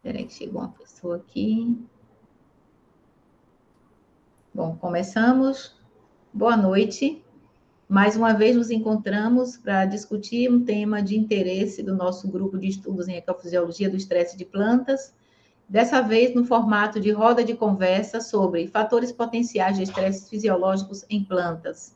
Espera aí, chegou uma pessoa aqui. Bom, começamos. Boa noite. Mais uma vez nos encontramos para discutir um tema de interesse do nosso grupo de estudos em ecofisiologia do estresse de plantas. Dessa vez no formato de roda de conversa sobre fatores potenciais de estresses fisiológicos em plantas.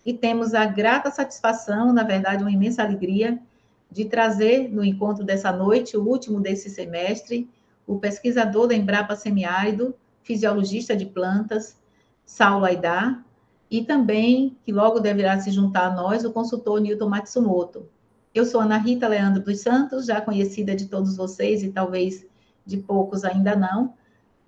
E temos a grata satisfação, na verdade, uma imensa alegria, de trazer no encontro dessa noite, o último desse semestre, o pesquisador da Embrapa Semiárido, fisiologista de plantas, Saulo Aidar, e também, que logo deverá se juntar a nós, o consultor Newton Matsumoto. Eu sou Ana Rita Leandro dos Santos, já conhecida de todos vocês e talvez de poucos ainda não.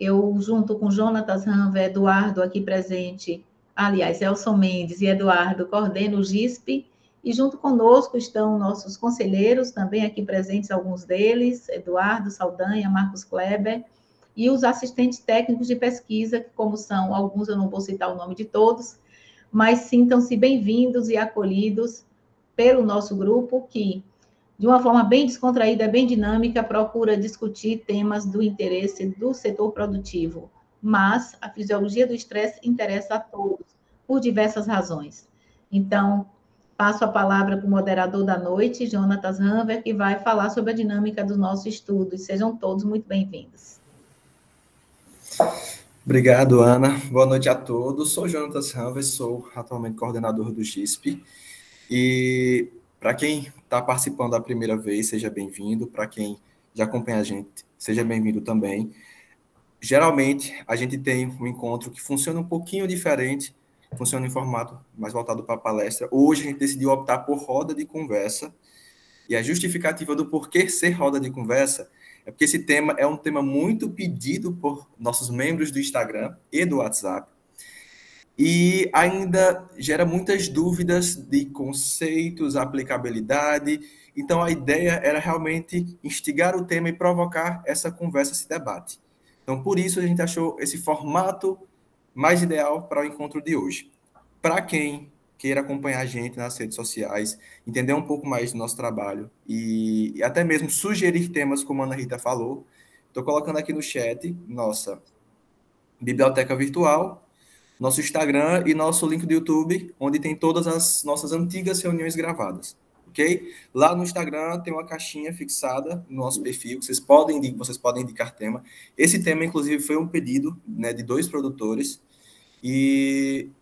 Eu, junto com Jonatas Ranver, Eduardo aqui presente, aliás, Elson Mendes e Eduardo, coordeno o GISP, e junto conosco estão nossos conselheiros, também aqui presentes alguns deles, Eduardo Saldanha, Marcos Kleber, e os assistentes técnicos de pesquisa, que como são alguns, eu não vou citar o nome de todos, mas sintam-se bem-vindos e acolhidos pelo nosso grupo, que de uma forma bem descontraída, bem dinâmica, procura discutir temas do interesse do setor produtivo. Mas a fisiologia do estresse interessa a todos, por diversas razões. Então, passo a palavra para o moderador da noite, Jonatas Ranver, que vai falar sobre a dinâmica do nosso estudo. E sejam todos muito bem-vindos. Obrigado, Ana. Boa noite a todos. Sou Jonatas Ranver, sou atualmente coordenador do GISP. E para quem está participando da primeira vez, seja bem-vindo. Para quem já acompanha a gente, seja bem-vindo também. Geralmente, a gente tem um encontro que funciona um pouquinho diferente, funciona em formato mais voltado para a palestra. Hoje, a gente decidiu optar por roda de conversa. E a justificativa do porquê ser roda de conversa é porque esse tema é um tema muito pedido por nossos membros do Instagram e do WhatsApp. E ainda gera muitas dúvidas de conceitos, aplicabilidade. Então, a ideia era realmente instigar o tema e provocar essa conversa, esse debate. Então, por isso, a gente achou esse formato mais ideal para o encontro de hoje. Para quem queira acompanhar a gente nas redes sociais, entender um pouco mais do nosso trabalho e até mesmo sugerir temas, como a Ana Rita falou, estou colocando aqui no chat nossa biblioteca virtual, nosso Instagram e nosso link do YouTube, onde tem todas as nossas antigas reuniões gravadas, ok? Lá no Instagram tem uma caixinha fixada no nosso perfil, que vocês podem indicar tema. Esse tema, inclusive, foi um pedido, né, de 2 produtores, e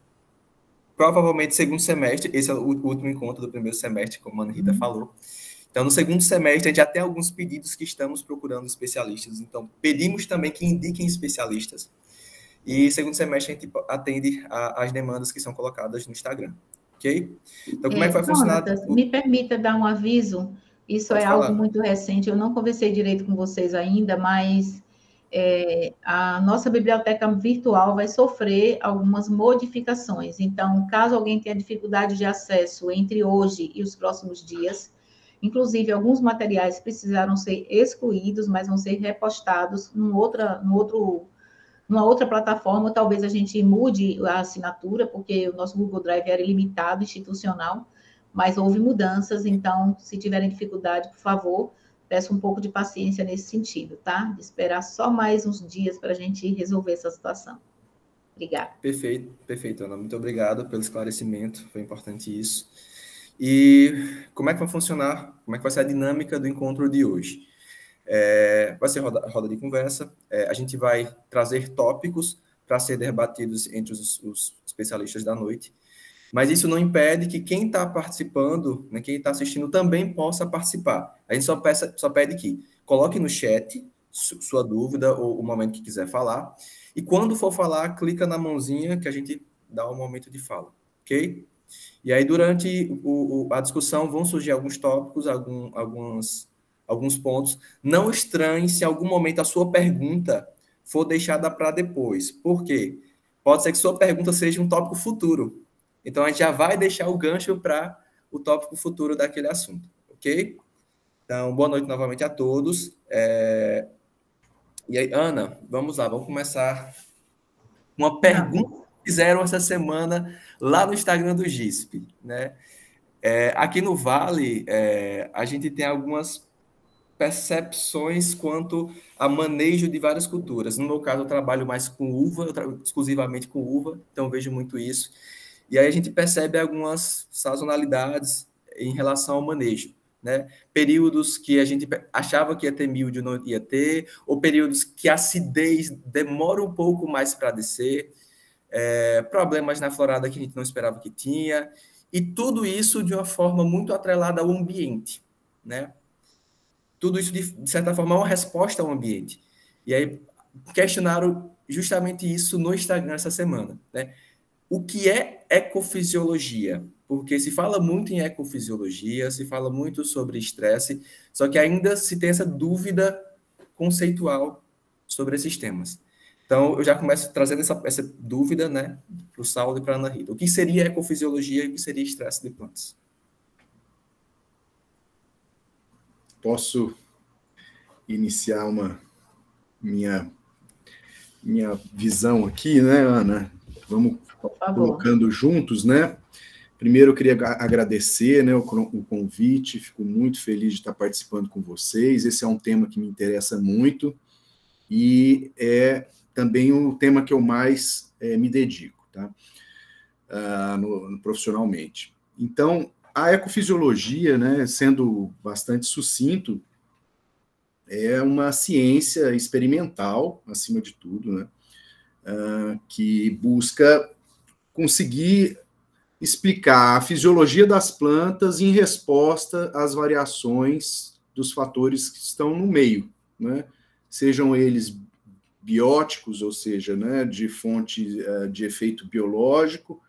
provavelmente segundo semestre, esse é o último encontro do primeiro semestre, como a Ana Rita falou. Então, no segundo semestre, a gente já tem alguns pedidos que estamos procurando especialistas. Então, pedimos também que indiquem especialistas. E segundo semestre, a gente atende às demandas que são colocadas no Instagram. Ok? Então, como é que vai funcionar? Jonatas, me permita dar um aviso. Isso Pode é algo falar. muito recente. Eu não conversei direito com vocês ainda, mas a nossa biblioteca virtual vai sofrer algumas modificações. Então, caso alguém tenha dificuldade de acesso entre hoje e os próximos dias, inclusive alguns materiais precisaram ser excluídos, mas vão ser repostados numa outra plataforma, talvez a gente mude a assinatura, porque o nosso Google Drive era ilimitado, institucional, mas houve mudanças, então, se tiverem dificuldade, por favor, peço um pouco de paciência nesse sentido, tá? De esperar só mais uns dias para a gente resolver essa situação. Obrigada. Perfeito, Ana. Muito obrigado pelo esclarecimento, foi importante isso. E como é que vai funcionar, como é que vai ser a dinâmica do encontro de hoje? Vai ser roda de conversa, a gente vai trazer tópicos para ser debatidos entre os especialistas da noite, mas isso não impede que quem está participando, né, quem está assistindo também possa participar. A gente só pede que coloque no chat sua dúvida ou o momento que quiser falar, e quando for falar, clica na mãozinha que a gente dá o momento de fala, ok? E aí, durante a discussão, vão surgir alguns tópicos, alguns pontos. Não estranhe se em algum momento a sua pergunta for deixada para depois. Por quê? Pode ser que sua pergunta seja um tópico futuro. Então, a gente já vai deixar o gancho para o tópico futuro daquele assunto, ok? Então, boa noite novamente a todos. E aí, Ana, vamos lá, vamos começar. Uma pergunta que fizeram essa semana lá no Instagram do GISP, né? Aqui no Vale, a gente tem algumas percepções quanto a manejo de várias culturas. No meu caso, eu trabalho mais com uva, exclusivamente com uva, então vejo muito isso. E aí a gente percebe algumas sazonalidades em relação ao manejo, né? Períodos que a gente achava que ia ter milho, não ia ter, ou períodos que a acidez demora um pouco mais para descer, problemas na florada que a gente não esperava que tinha, e tudo isso de uma forma muito atrelada ao ambiente, né? Tudo isso, de certa forma, é uma resposta ao ambiente. E aí questionaram justamente isso no Instagram essa semana, né? O que é ecofisiologia? Porque se fala muito em ecofisiologia, se fala muito sobre estresse, só que ainda se tem essa dúvida conceitual sobre esses temas. Então, eu já começo trazendo essa dúvida, né, para o Saulo e para a Ana Rita. O que seria ecofisiologia e o que seria estresse de plantas? Posso iniciar minha visão aqui, né, Ana? Vamos colocando juntos, né? Primeiro, eu queria agradecer, né, o convite, fico muito feliz de estar participando com vocês. Esse é um tema que me interessa muito e é também o tema que eu mais me dedico, tá? Profissionalmente. Então, a ecofisiologia, né, sendo bastante sucinto, é uma ciência experimental, acima de tudo, né, que busca conseguir explicar a fisiologia das plantas em resposta às variações dos fatores que estão no meio, né, sejam eles bióticos, ou seja, né, de fonte de efeito biológico,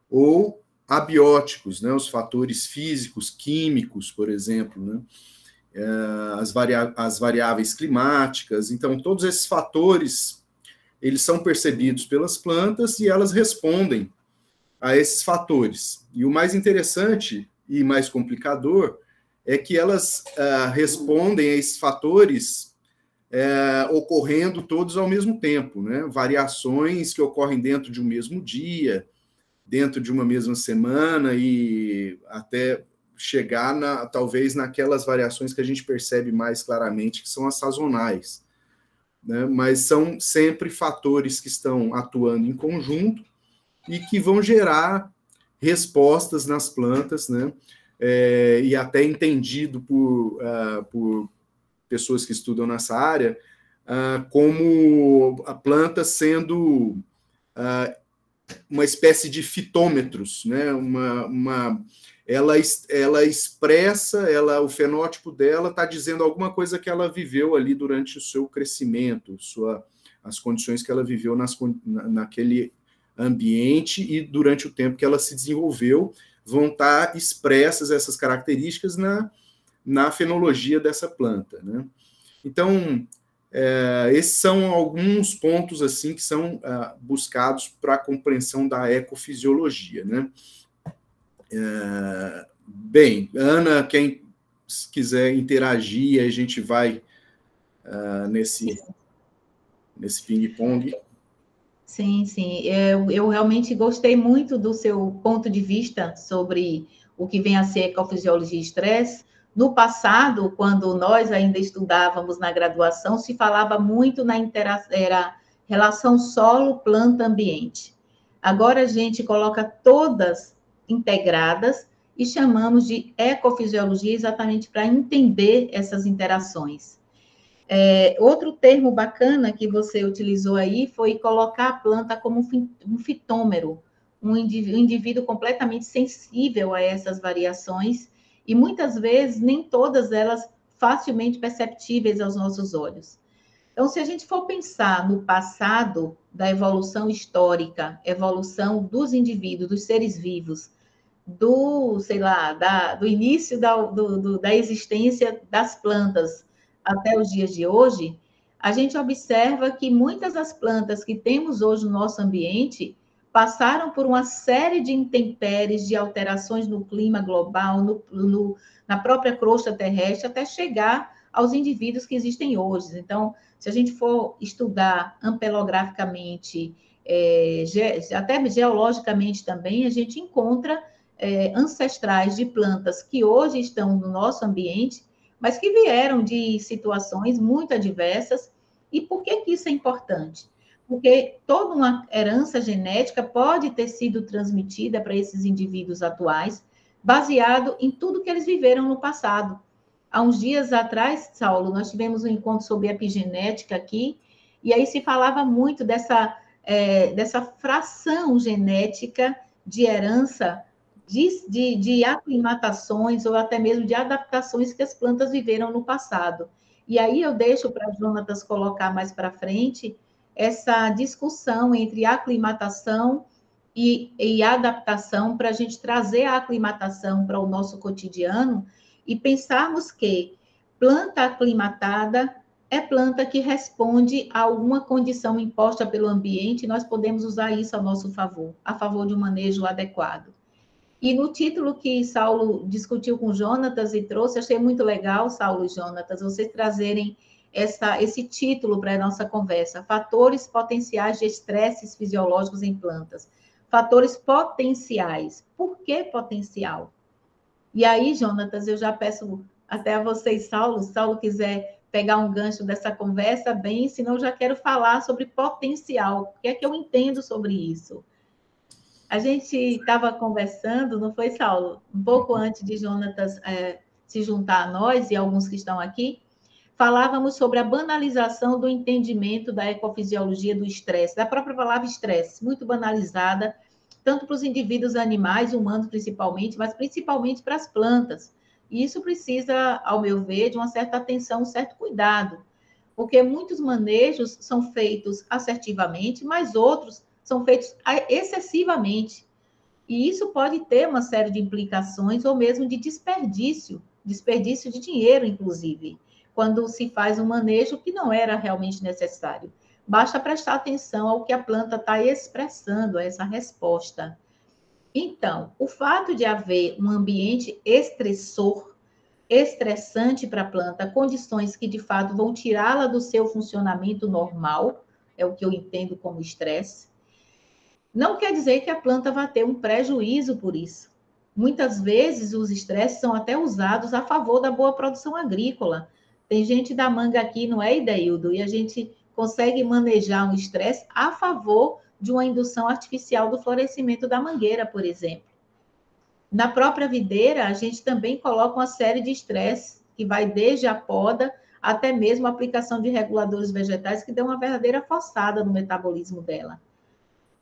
ou abióticos, né, os fatores físicos, químicos, por exemplo, né, as variáveis climáticas. Então, todos esses fatores, eles são percebidos pelas plantas e elas respondem a esses fatores. E o mais interessante e mais complicador é que elas respondem a esses fatores ocorrendo todos ao mesmo tempo, né? Variações que ocorrem dentro de um mesmo dia, dentro de uma mesma semana e até chegar, talvez, naquelas variações que a gente percebe mais claramente, que são as sazonais, né? Mas são sempre fatores que estão atuando em conjunto e que vão gerar respostas nas plantas, né? E até entendido por pessoas que estudam nessa área, como a planta sendo uma espécie de fitômetros, né? Ela expressa, o fenótipo dela está dizendo alguma coisa que ela viveu ali durante o seu crescimento, as condições que ela viveu naquele ambiente e durante o tempo que ela se desenvolveu, vão estar expressas essas características na fenologia dessa planta, né? Então, esses são alguns pontos assim que são buscados para a compreensão da ecofisiologia, né? Bem, Ana, quem quiser interagir, a gente vai nesse ping-pong. Sim, sim. Eu realmente gostei muito do seu ponto de vista sobre o que vem a ser ecofisiologia e estresse. No passado, quando nós ainda estudávamos na graduação, se falava muito era relação solo, planta, ambiente. Agora a gente coloca todas integradas e chamamos de ecofisiologia exatamente para entender essas interações. Outro termo bacana que você utilizou aí foi colocar a planta como um fitômero, um indivíduo completamente sensível a essas variações, e muitas vezes nem todas elas facilmente perceptíveis aos nossos olhos. Então, se a gente for pensar no passado da evolução histórica, evolução dos indivíduos, dos seres vivos, sei lá, do início da existência das plantas até os dias de hoje, a gente observa que muitas das plantas que temos hoje no nosso ambiente passaram por uma série de intempéries, de alterações no clima global, na própria crosta terrestre, até chegar aos indivíduos que existem hoje. Então, se a gente for estudar ampelograficamente, até geologicamente também, a gente encontra ancestrais de plantas que hoje estão no nosso ambiente, mas que vieram de situações muito adversas. E por que isso é importante? Porque toda uma herança genética pode ter sido transmitida para esses indivíduos atuais, baseado em tudo que eles viveram no passado. Há uns dias atrás, Saulo, nós tivemos um encontro sobre epigenética aqui, e aí se falava muito dessa fração genética de herança, de aclimatações ou até mesmo de adaptações que as plantas viveram no passado. E aí eu deixo para Jonatas colocar mais para frente essa discussão entre aclimatação e adaptação, para a gente trazer a aclimatação para o nosso cotidiano e pensarmos que planta aclimatada é planta que responde a alguma condição imposta pelo ambiente, e nós podemos usar isso a nosso favor, a favor de um manejo adequado. E no título que Saulo discutiu com Jonatas e trouxe, achei muito legal, Saulo e Jonatas, vocês trazerem esse título para a nossa conversa, Fatores Potenciais de Estresses Fisiológicos em Plantas. Fatores potenciais. Por que potencial? E aí, Jonatas, eu já peço até a vocês, Saulo, se Saulo quiser pegar um gancho dessa conversa, bem, senão eu já quero falar sobre potencial. O que é que eu entendo sobre isso? A gente estava conversando, não foi, Saulo? Um pouco antes de Jonatas se juntar a nós e alguns que estão aqui, falávamos sobre a banalização do entendimento da ecofisiologia do estresse, da própria palavra estresse, muito banalizada, tanto para os indivíduos animais, humanos principalmente, mas principalmente para as plantas. E isso precisa, ao meu ver, de uma certa atenção, um certo cuidado, porque muitos manejos são feitos assertivamente, mas outros são feitos excessivamente. E isso pode ter uma série de implicações, ou mesmo de desperdício de dinheiro, inclusive, quando se faz um manejo que não era realmente necessário. Basta prestar atenção ao que a planta está expressando, a essa resposta. Então, o fato de haver um ambiente estressor, estressante para a planta, condições que de fato vão tirá-la do seu funcionamento normal, é o que eu entendo como estresse, não quer dizer que a planta vai ter um prejuízo por isso. Muitas vezes os estresses são até usados a favor da boa produção agrícola. Tem gente da manga aqui, não é, Ideildo? E a gente consegue manejar um estresse a favor de uma indução artificial do florescimento da mangueira, por exemplo. Na própria videira, a gente também coloca uma série de estresses, que vai desde a poda até mesmo a aplicação de reguladores vegetais, que dão uma verdadeira forçada no metabolismo dela.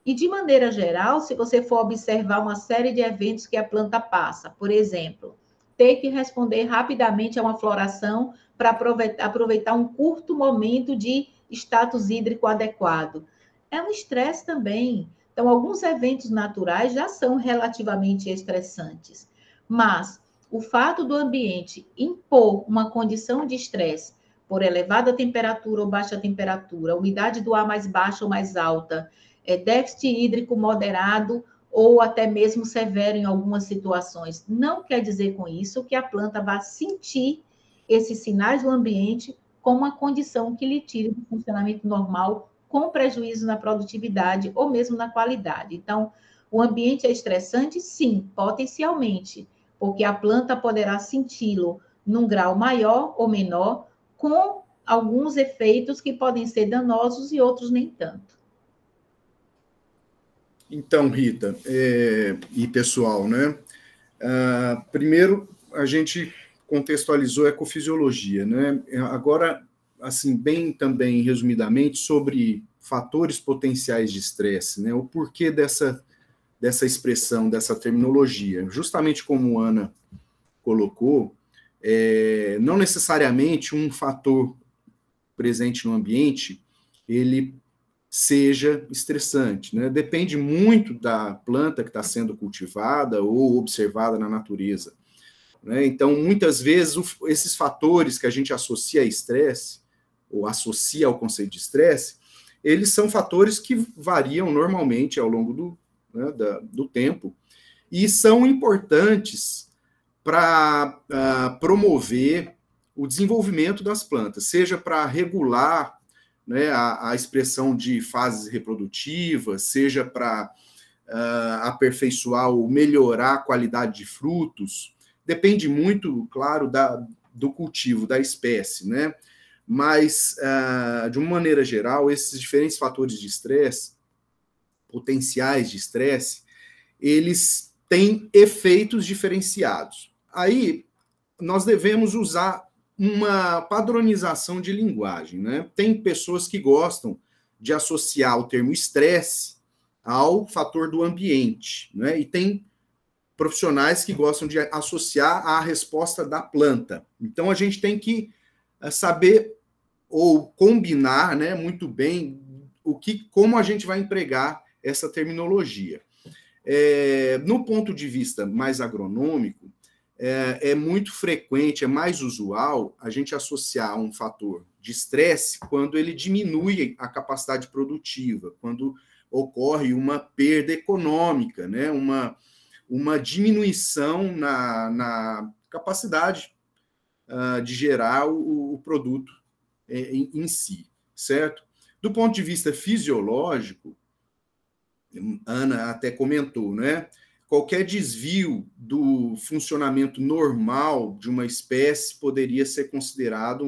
E, de maneira geral, se você for observar uma série de eventos que a planta passa, por exemplo, ter que responder rapidamente a uma floração para aproveitar um curto momento de status hídrico adequado, é um estresse também. Então, alguns eventos naturais já são relativamente estressantes, mas o fato do ambiente impor uma condição de estresse por elevada temperatura ou baixa temperatura, umidade do ar mais baixa ou mais alta, déficit hídrico moderado ou até mesmo severo em algumas situações. Não quer dizer com isso que a planta vá sentir esses sinais do ambiente como uma condição que lhe tire do funcionamento normal, com prejuízo na produtividade ou mesmo na qualidade. Então, o ambiente é estressante? Sim, potencialmente, porque a planta poderá senti-lo num grau maior ou menor, com alguns efeitos que podem ser danosos e outros nem tanto. Então, Rita e pessoal, né? Primeiro, a gente contextualizou a ecofisiologia, né? Agora, assim, bem também resumidamente, sobre fatores potenciais de estresse, né? O porquê dessa expressão, dessa terminologia. Justamente como a Ana colocou, não necessariamente um fator presente no ambiente, ele seja estressante, né? Depende muito da planta que está sendo cultivada ou observada na natureza, né? Então, muitas vezes, esses fatores que a gente associa a estresse, ou associa ao conceito de estresse, eles são fatores que variam normalmente ao longo do tempo e são importantes para promover o desenvolvimento das plantas, seja para regular, né, a expressão de fases reprodutivas, seja para aperfeiçoar ou melhorar a qualidade de frutos. Depende muito, claro, do cultivo da espécie, né? Mas, de uma maneira geral, esses diferentes fatores de estresse, potenciais de estresse, eles têm efeitos diferenciados. Aí, nós devemos usar uma padronização de linguagem, né? Tem pessoas que gostam de associar o termo estresse ao fator do ambiente, né? E tem profissionais que gostam de associar à resposta da planta. Então, a gente tem que saber ou combinar, né, muito bem como a gente vai empregar essa terminologia. No ponto de vista mais agronômico, é muito frequente, é mais usual a gente associar um fator de estresse quando ele diminui a capacidade produtiva, quando ocorre uma perda econômica, né? Uma diminuição na capacidade de gerar o produto em si, certo? Do ponto de vista fisiológico, Ana até comentou, né? Qualquer desvio do funcionamento normal de uma espécie poderia ser considerado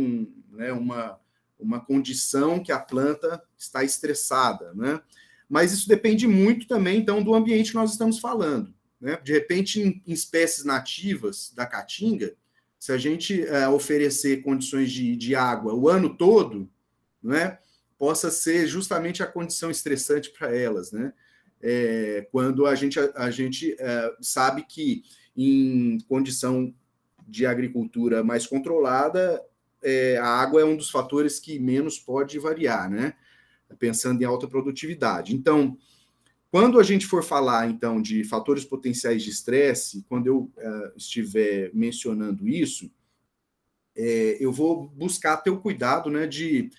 uma condição que a planta está estressada, né? Mas isso depende muito também, então, do ambiente que nós estamos falando, né? De repente, em espécies nativas da caatinga, se a gente oferecer condições de água o ano todo, né, possa ser justamente a condição estressante para elas, né? Quando a gente sabe que em condição de agricultura mais controlada, a água é um dos fatores que menos pode variar, né? Pensando em alta produtividade. Então, quando a gente for falar, então, de fatores potenciais de estresse, quando eu estiver mencionando isso, eu vou buscar ter o cuidado, né, de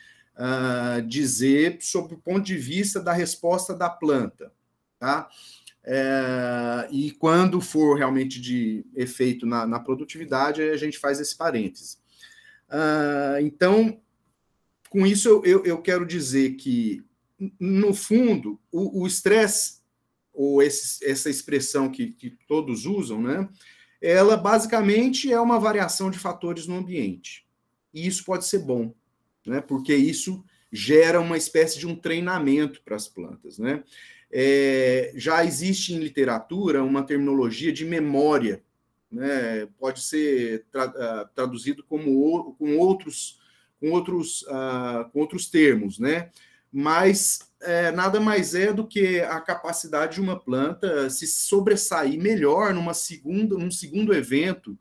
dizer sobre o ponto de vista da resposta da planta, tá? E quando for realmente de efeito na produtividade, a gente faz esse parêntese. Então, com isso, eu quero dizer que, no fundo, o estresse, ou essa expressão que todos usam, né, ela basicamente é uma variação de fatores no ambiente. E isso pode ser bom, né, porque isso gera uma espécie de um treinamento para as plantas, né? Já existe em literatura uma terminologia de memória, né? Pode ser traduzido com outros termos, né? Mas nada mais é do que a capacidade de uma planta se sobressair melhor num segundo evento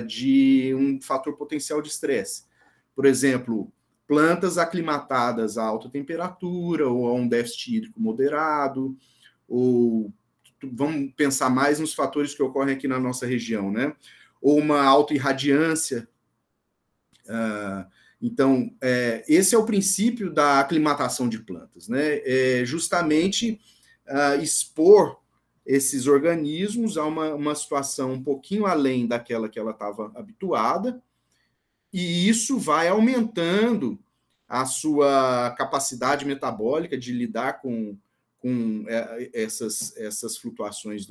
de um fator potencial de estresse. Por exemplo, plantas aclimatadas a alta temperatura ou a um déficit hídrico moderado, ou vamos pensar mais nos fatores que ocorrem aqui na nossa região, né? Ou uma alta irradiância. Então, esse é o princípio da aclimatação de plantas, né? Justamente expor esses organismos a uma situação um pouquinho além daquela que ela estava habituada, e isso vai aumentando a sua capacidade metabólica de lidar com essas flutuações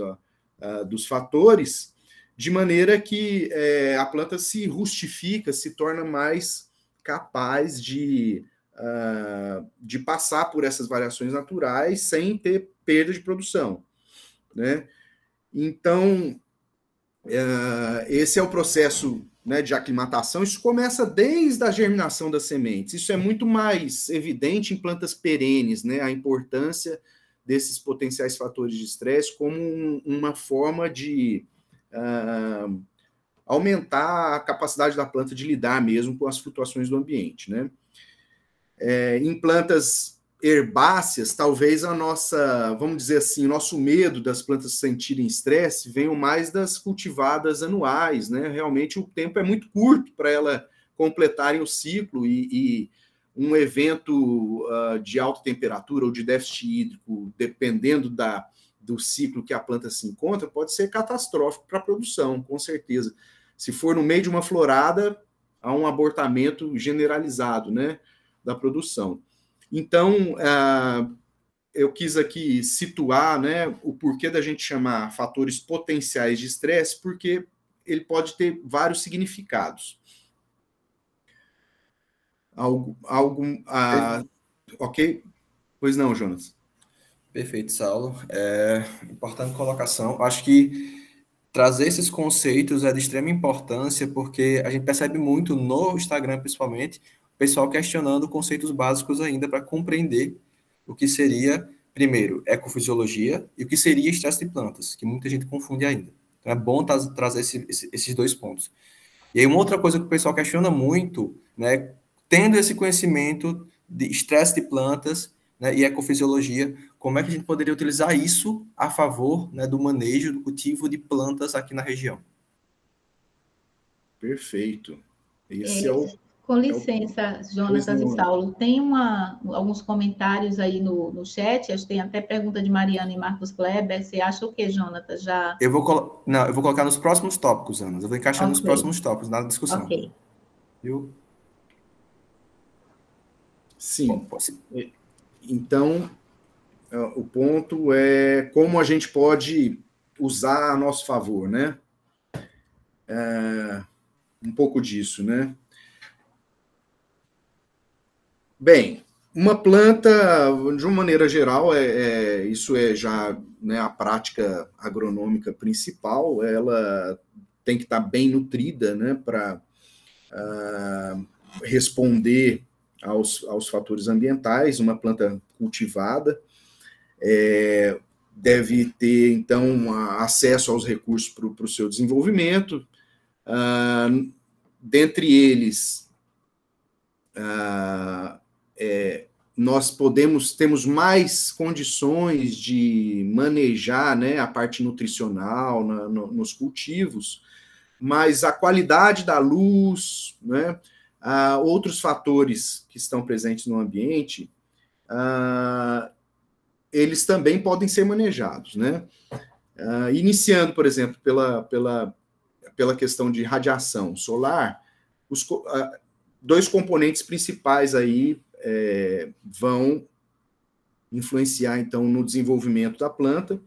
dos fatores, de maneira que a planta se rustifica, se torna mais capaz de passar por essas variações naturais sem ter perda de produção, né? Então, esse é o processo, né, de aclimatação. Isso começa desde a germinação das sementes. Isso é muito mais evidente em plantas perenes, né? A importância desses potenciais fatores de estresse como uma forma de aumentar a capacidade da planta de lidar mesmo com as flutuações do ambiente, né? Em plantas herbáceas, talvez vamos dizer assim, o nosso medo das plantas sentirem estresse venham mais das cultivadas anuais, né? Realmente o tempo é muito curto para elas completarem o ciclo e um evento de alta temperatura ou de déficit hídrico, dependendo do ciclo que a planta se encontra, pode ser catastrófico para a produção, com certeza. Se for no meio de uma florada, há um abortamento generalizado, né, da produção. Então, eu quis aqui situar, né, o porquê da gente chamar fatores potenciais de estresse, porque ele pode ter vários significados. Ok? Pois não, Jonas? Perfeito, Saulo. Importante colocação. Acho que trazer esses conceitos é de extrema importância, porque a gente percebe muito no Instagram, principalmente, o pessoal questionando conceitos básicos ainda para compreender o que seria, primeiro, ecofisiologia e o que seria estresse de plantas, que muita gente confunde ainda. Então é bom trazer esses dois pontos. E aí uma outra coisa que o pessoal questiona muito, né, tendo esse conhecimento de estresse de plantas, né, e ecofisiologia, como é que a gente poderia utilizar isso a favor, né, do manejo, do cultivo de plantas aqui na região? Perfeito. Com licença, Jonatas e Saulo, tem alguns comentários aí no chat, acho que tem até pergunta de Mariana e Marcos Kleber. Você acha o que, Jonatas? Eu vou colocar nos próximos tópicos, Ana. Eu vou encaixar nos próximos tópicos, na discussão. Ok. Viu? Sim. Bom, então, o ponto é como a gente pode usar a nosso favor, né? Um pouco disso, né? Bem, uma planta, de uma maneira geral, isso é já, né, a prática agronômica principal, ela tem que estar bem nutrida, né, para responder aos fatores ambientais. Uma planta cultivada deve ter, então, acesso aos recursos para o seu desenvolvimento. Dentre eles, nós temos mais condições de manejar, né, a parte nutricional nos cultivos, mas a qualidade da luz, né, outros fatores que estão presentes no ambiente, eles também podem ser manejados, né? Iniciando, por exemplo, pela questão de radiação solar, dois componentes principais aí vão influenciar, então, no desenvolvimento da planta,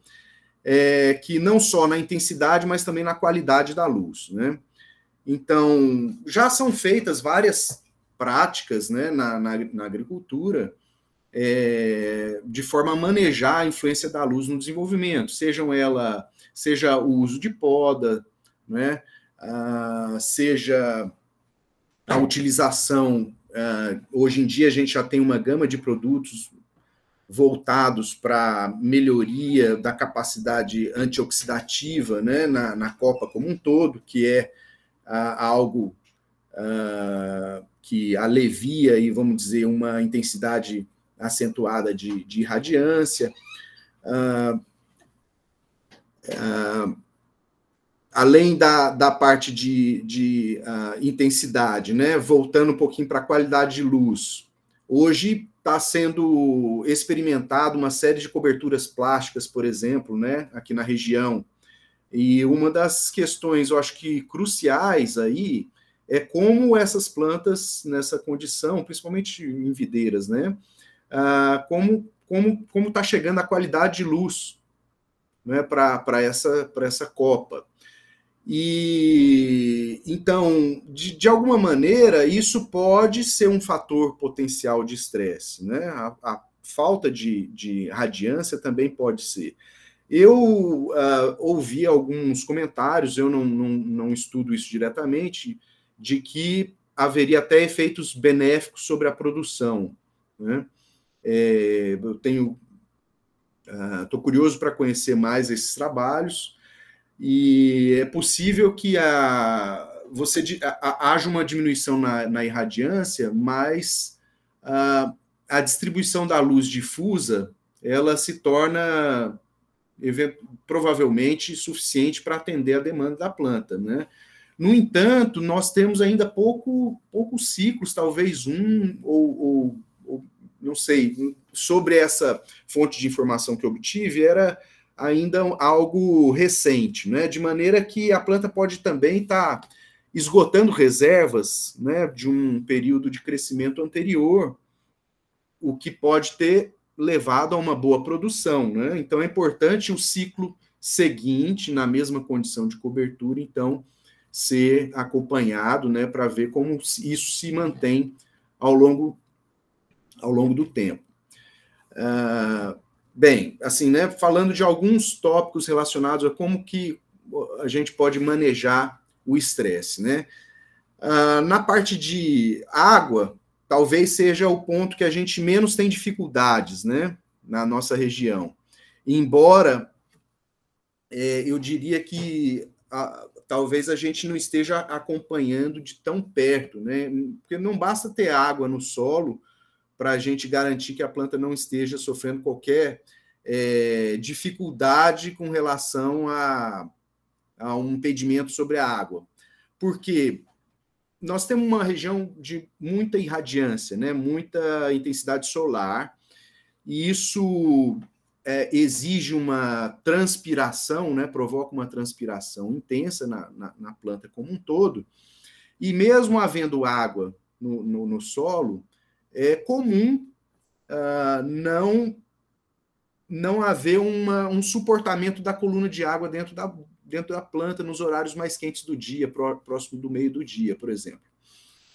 que não só na intensidade, mas também na qualidade da luz, né? Então, já são feitas várias práticas, né, na agricultura, de forma a manejar a influência da luz no desenvolvimento, seja o uso de poda, né, seja a utilização. Hoje em dia a gente já tem uma gama de produtos voltados para melhoria da capacidade antioxidativa, né, na copa como um todo, que é algo que alivia, e vamos dizer, uma intensidade acentuada de irradiância. Além da parte de intensidade, né? Voltando um pouquinho para a qualidade de luz, hoje está sendo experimentado uma série de coberturas plásticas, por exemplo, né? Aqui na região. E uma das questões, eu acho que cruciais aí, é como essas plantas, nessa condição, principalmente em videiras, né? Como está chegando a qualidade de luz, né, para essa copa. E então, de alguma maneira, isso pode ser um fator potencial de estresse, né? A falta de radiância também pode ser. Eu ouvi alguns comentários, eu não estudo isso diretamente, de que haveria até efeitos benéficos sobre a produção, né? Eu estou curioso para conhecer mais esses trabalhos, e é possível que haja uma diminuição na irradiância, mas a distribuição da luz difusa, ela se torna provavelmente suficiente para atender a demanda da planta, né? No entanto, nós temos ainda poucos ciclos, talvez ou não sei, sobre essa fonte de informação que eu obtive, era ainda algo recente, né? De maneira que a planta pode também estar esgotando reservas, né, de um período de crescimento anterior, o que pode ter levado a uma boa produção, né? Então é importante o ciclo seguinte, na mesma condição de cobertura, então, ser acompanhado, né, para ver como isso se mantém ao longo do tempo. Bem, assim, né, falando de alguns tópicos relacionados a como que a gente pode manejar o estresse, né? Na parte de água, talvez seja o ponto que a gente menos tem dificuldades, né, na nossa região. Embora eu diria que talvez a gente não esteja acompanhando de tão perto, né? Porque não basta ter água no solo para a gente garantir que a planta não esteja sofrendo qualquer dificuldade com relação a um impedimento sobre a água. Porque nós temos uma região de muita irradiância, né? Muita intensidade solar, e isso exige uma transpiração, né? Provoca uma transpiração intensa na planta como um todo, e mesmo havendo água no solo, é comum não haver um suportamento da coluna de água dentro da planta nos horários mais quentes do dia, próximo do meio do dia, por exemplo.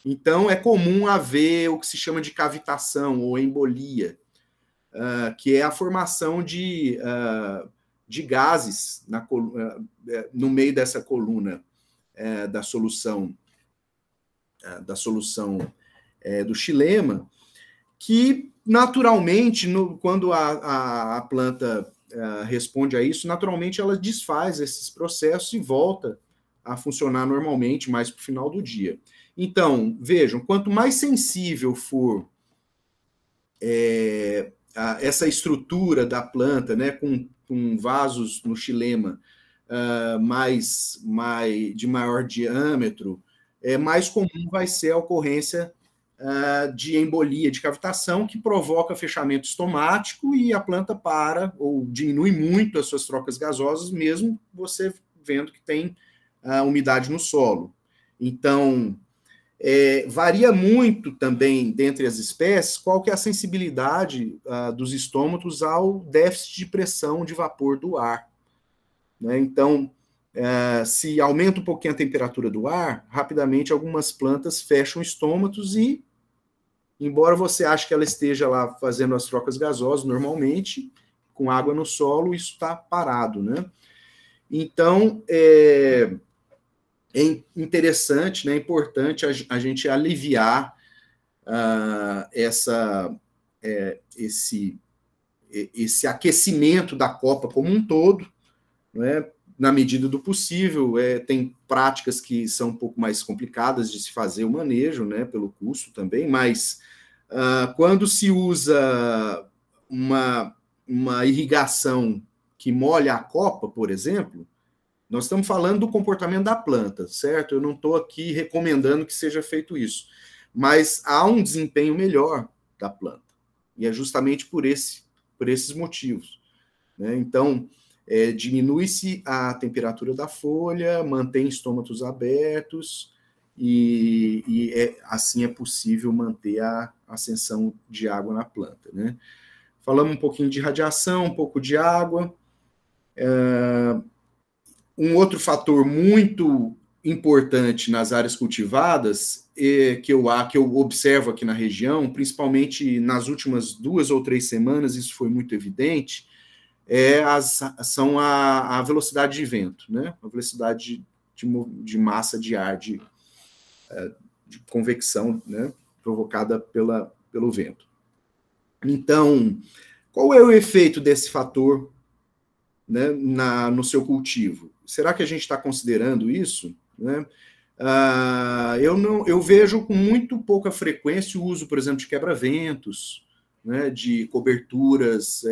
Então, é comum haver o que se chama de cavitação ou embolia, que é a formação de gases no meio dessa coluna da solução do xilema, que naturalmente, quando a planta responde a isso, naturalmente ela desfaz esses processos e volta a funcionar normalmente mais para o final do dia. Então, vejam, quanto mais sensível for essa estrutura da planta, né, com vasos no xilema de maior diâmetro, mais comum vai ser a ocorrência de embolia, de cavitação, que provoca fechamento estomático e a planta para ou diminui muito as suas trocas gasosas, mesmo você vendo que tem umidade no solo. Então, varia muito também, dentre as espécies, qual que é a sensibilidade dos estômatos ao déficit de pressão de vapor do ar, né? Então, se aumenta um pouquinho a temperatura do ar, rapidamente algumas plantas fecham estômatos e, embora você ache que ela esteja lá fazendo as trocas gasosas normalmente, com água no solo, isso está parado, né? Então, é interessante, né, é importante a gente aliviar esse aquecimento da copa como um todo, né, na medida do possível. Tem práticas que são um pouco mais complicadas de se fazer o manejo, né, pelo custo também, mas quando se usa uma irrigação que molha a copa, por exemplo, nós estamos falando do comportamento da planta, certo? Eu não estou aqui recomendando que seja feito isso, mas há um desempenho melhor da planta, e é justamente por esses motivos, né? Então, diminui-se a temperatura da folha, mantém estômatos abertos, e assim é possível manter a ascensão de água na planta, né? Falamos um pouquinho de radiação, um pouco de água. Um outro fator muito importante nas áreas cultivadas, que eu observo aqui na região, principalmente nas últimas 2 ou 3 semanas, isso foi muito evidente, são a velocidade de vento, né? A velocidade de massa de ar, de convecção, né, provocada pelo vento. Então, qual é o efeito desse fator, né, no seu cultivo? Será que a gente está considerando isso, né? Eu vejo com muito pouca frequência o uso, por exemplo, de quebra-ventos, né, de coberturas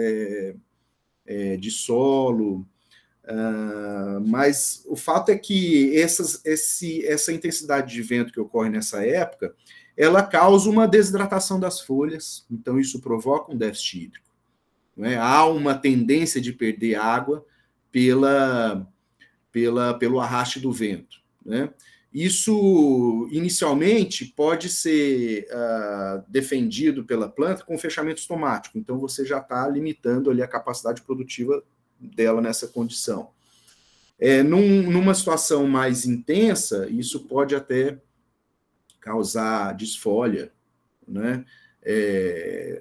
de solo, mas o fato é que essa intensidade de vento que ocorre nessa época, ela causa uma desidratação das folhas, então isso provoca um déficit hídrico, né? Há uma tendência de perder água pelo arraste do vento, né? Isso, inicialmente, pode ser defendido pela planta com fechamento estomático, então você já está limitando ali a capacidade produtiva dela nessa condição. Numa situação mais intensa, isso pode até causar desfolha, né?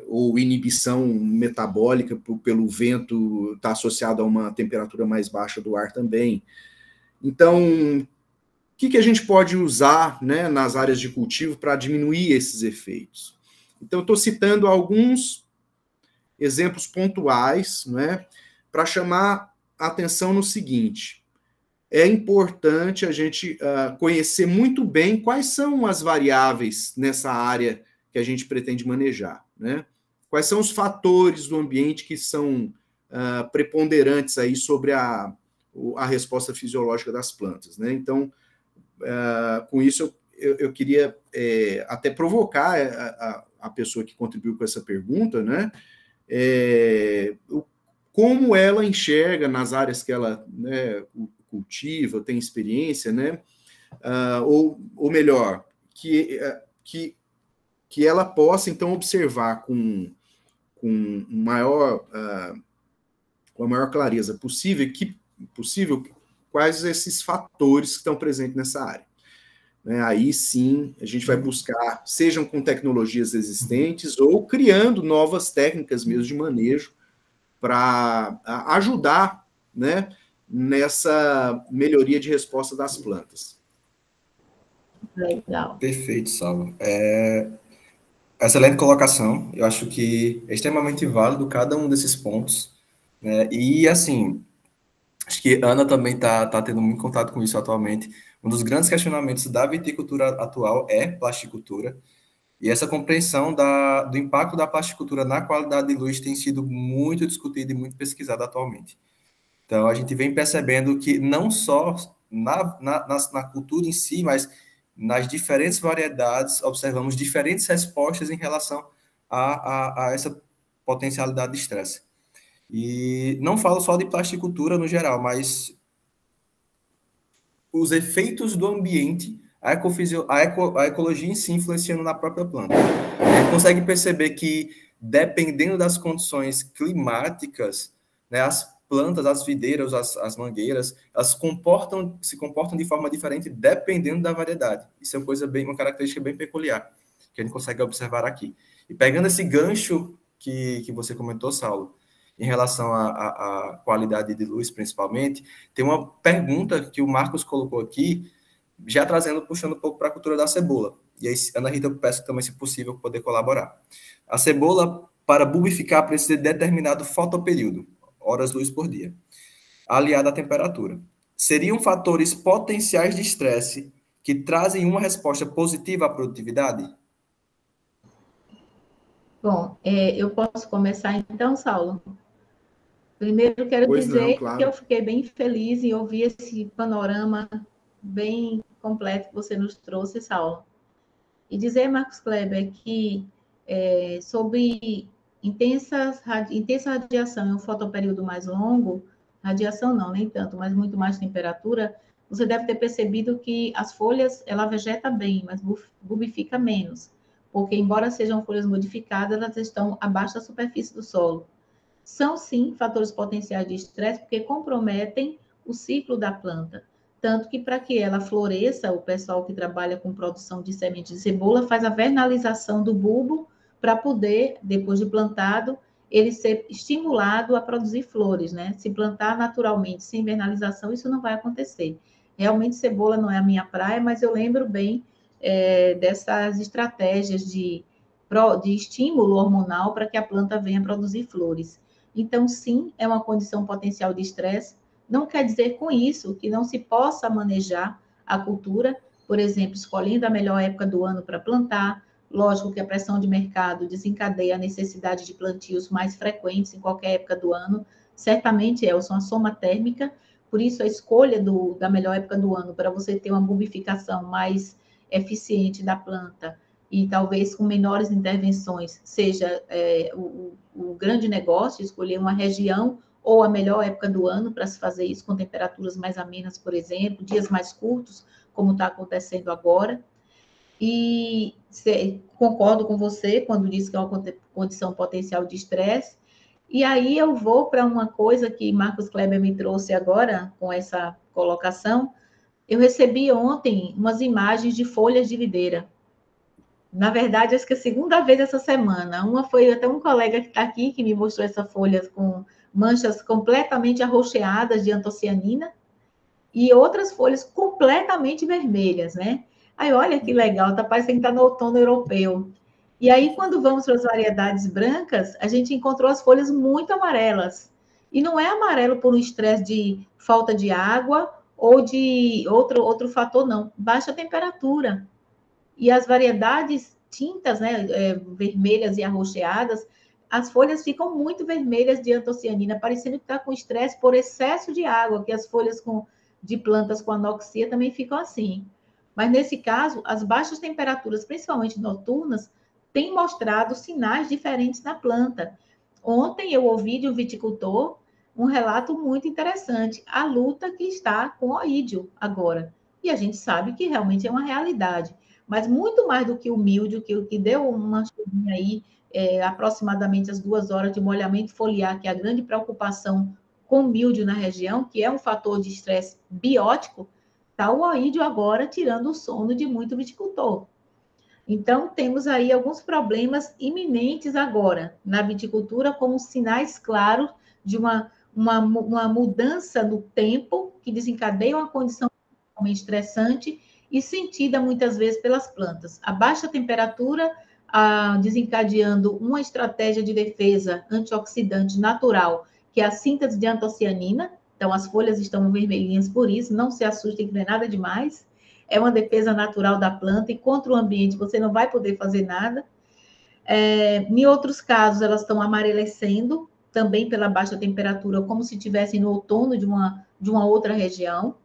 Ou inibição metabólica pelo vento, está associado a uma temperatura mais baixa do ar também. Então, o que a gente pode usar, né, nas áreas de cultivo para diminuir esses efeitos? Então, estou citando alguns exemplos pontuais, né, para chamar a atenção no seguinte: é importante a gente conhecer muito bem quais são as variáveis nessa área que a gente pretende manejar, né? Quais são os fatores do ambiente que são preponderantes aí sobre a resposta fisiológica das plantas, né? Então, com isso, eu queria até provocar a pessoa que contribuiu com essa pergunta, né? Como ela enxerga nas áreas que ela, né, cultiva, tem experiência, né? Ou melhor, que ela possa, então, observar com a maior clareza possível quais esses fatores que estão presentes nessa área. Né? Aí sim, a gente vai buscar, sejam com tecnologias existentes ou criando novas técnicas mesmo de manejo para ajudar, né, nessa melhoria de resposta das plantas. Legal. Perfeito, Saulo. Excelente colocação. Eu acho que é extremamente válido cada um desses pontos, né? E, assim, acho que Ana também está tendo muito contato com isso atualmente. Um dos grandes questionamentos da viticultura atual é plasticultura. E essa compreensão do impacto da plasticultura na qualidade de luz tem sido muito discutida e muito pesquisada atualmente. Então, a gente vem percebendo que não só na cultura em si, mas nas diferentes variedades, observamos diferentes respostas em relação a essa potencialidade de estresse. E não falo só de plasticultura no geral, mas os efeitos do ambiente, a ecologia em si influenciando na própria planta. A gente consegue perceber que, dependendo das condições climáticas, né, as plantas, as videiras, as mangueiras, elas se comportam de forma diferente dependendo da variedade. Isso é uma característica bem peculiar, que a gente consegue observar aqui. E pegando esse gancho que você comentou, Saulo, em relação à qualidade de luz, principalmente, tem uma pergunta que o Marcos colocou aqui, já puxando um pouco para a cultura da cebola. E aí, Ana Rita, eu peço também, se possível, poder colaborar. A cebola, para bulbificar, precisa de determinado fotoperíodo, horas-luz por dia, aliada à temperatura. Seriam fatores potenciais de estresse que trazem uma resposta positiva à produtividade? Bom, eu posso começar então, Saulo? Primeiro, quero dizer que eu fiquei bem feliz em ouvir esse panorama bem completo que você nos trouxe, Saulo. E dizer, Marcos Kleber, que sobre intensa radiação e um fotoperíodo mais longo, radiação não, nem tanto, mas muito mais temperatura, você deve ter percebido que as folhas, ela vegeta bem, mas bulbifica menos, porque embora sejam folhas modificadas, elas estão abaixo da superfície do solo. São, sim, fatores potenciais de estresse, porque comprometem o ciclo da planta. Tanto que, para que ela floresça, o pessoal que trabalha com produção de semente de cebola faz a vernalização do bulbo para poder, depois de plantado, ele ser estimulado a produzir flores, né? Se plantar naturalmente, sem vernalização, isso não vai acontecer. Realmente, cebola não é a minha praia, mas eu lembro bem dessas estratégias de estímulo hormonal para que a planta venha produzir flores. Então, sim, é uma condição potencial de estresse. Não quer dizer com isso que não se possa manejar a cultura, por exemplo, escolhendo a melhor época do ano para plantar. Lógico que a pressão de mercado desencadeia a necessidade de plantios mais frequentes em qualquer época do ano. Certamente, Elson, a soma térmica, por isso a escolha da melhor época do ano para você ter uma bulbificação mais eficiente da planta e talvez com menores intervenções seja o grande negócio, escolher uma região ou a melhor época do ano para se fazer isso, com temperaturas mais amenas, por exemplo, dias mais curtos, como está acontecendo agora. E concordo com você quando diz que é uma condição potencial de estresse. E aí eu vou para uma coisa que Marcos Kleber me trouxe agora, com essa colocação, eu recebi ontem umas imagens de folhas de videira. Na verdade, acho que é a segunda vez essa semana. Uma foi até um colega que está aqui, que me mostrou essa folha com manchas completamente arroxeadas de antocianina, e outras folhas completamente vermelhas, né? Aí, olha que legal, tá parecendo que está no outono europeu. E aí, quando vamos para as variedades brancas, a gente encontrou as folhas muito amarelas. E não é amarelo por um estresse de falta de água ou de outro fator, não. Baixa temperatura. E as variedades tintas, né, vermelhas e arroxeadas, as folhas ficam muito vermelhas de antocianina, parecendo que está com estresse por excesso de água, que as folhas de plantas com anoxia também ficam assim. Mas, nesse caso, as baixas temperaturas, principalmente noturnas, têm mostrado sinais diferentes na planta. Ontem eu ouvi de um viticultor um relato muito interessante, a luta que está com o oídio agora. E a gente sabe que realmente é uma realidade. Mas muito mais do que o míldio, que deu uma chuvinha aí, aproximadamente as 2 horas de molhamento foliar, que é a grande preocupação com míldio na região, que é um fator de estresse biótico, está o oídio agora tirando o sono de muito viticultor. Então, temos aí alguns problemas iminentes agora na viticultura, como sinais claros de uma mudança no tempo que desencadeia uma condição estressante e sentida muitas vezes pelas plantas. A baixa temperatura, desencadeando uma estratégia de defesa antioxidante natural, que é a síntese de antocianina. Então, as folhas estão vermelhinhas por isso, não se assustem que não é nada demais. É uma defesa natural da planta e contra o ambiente você não vai poder fazer nada. Em outros casos, elas estão amarelecendo, também pela baixa temperatura, como se estivessem no outono de uma outra região.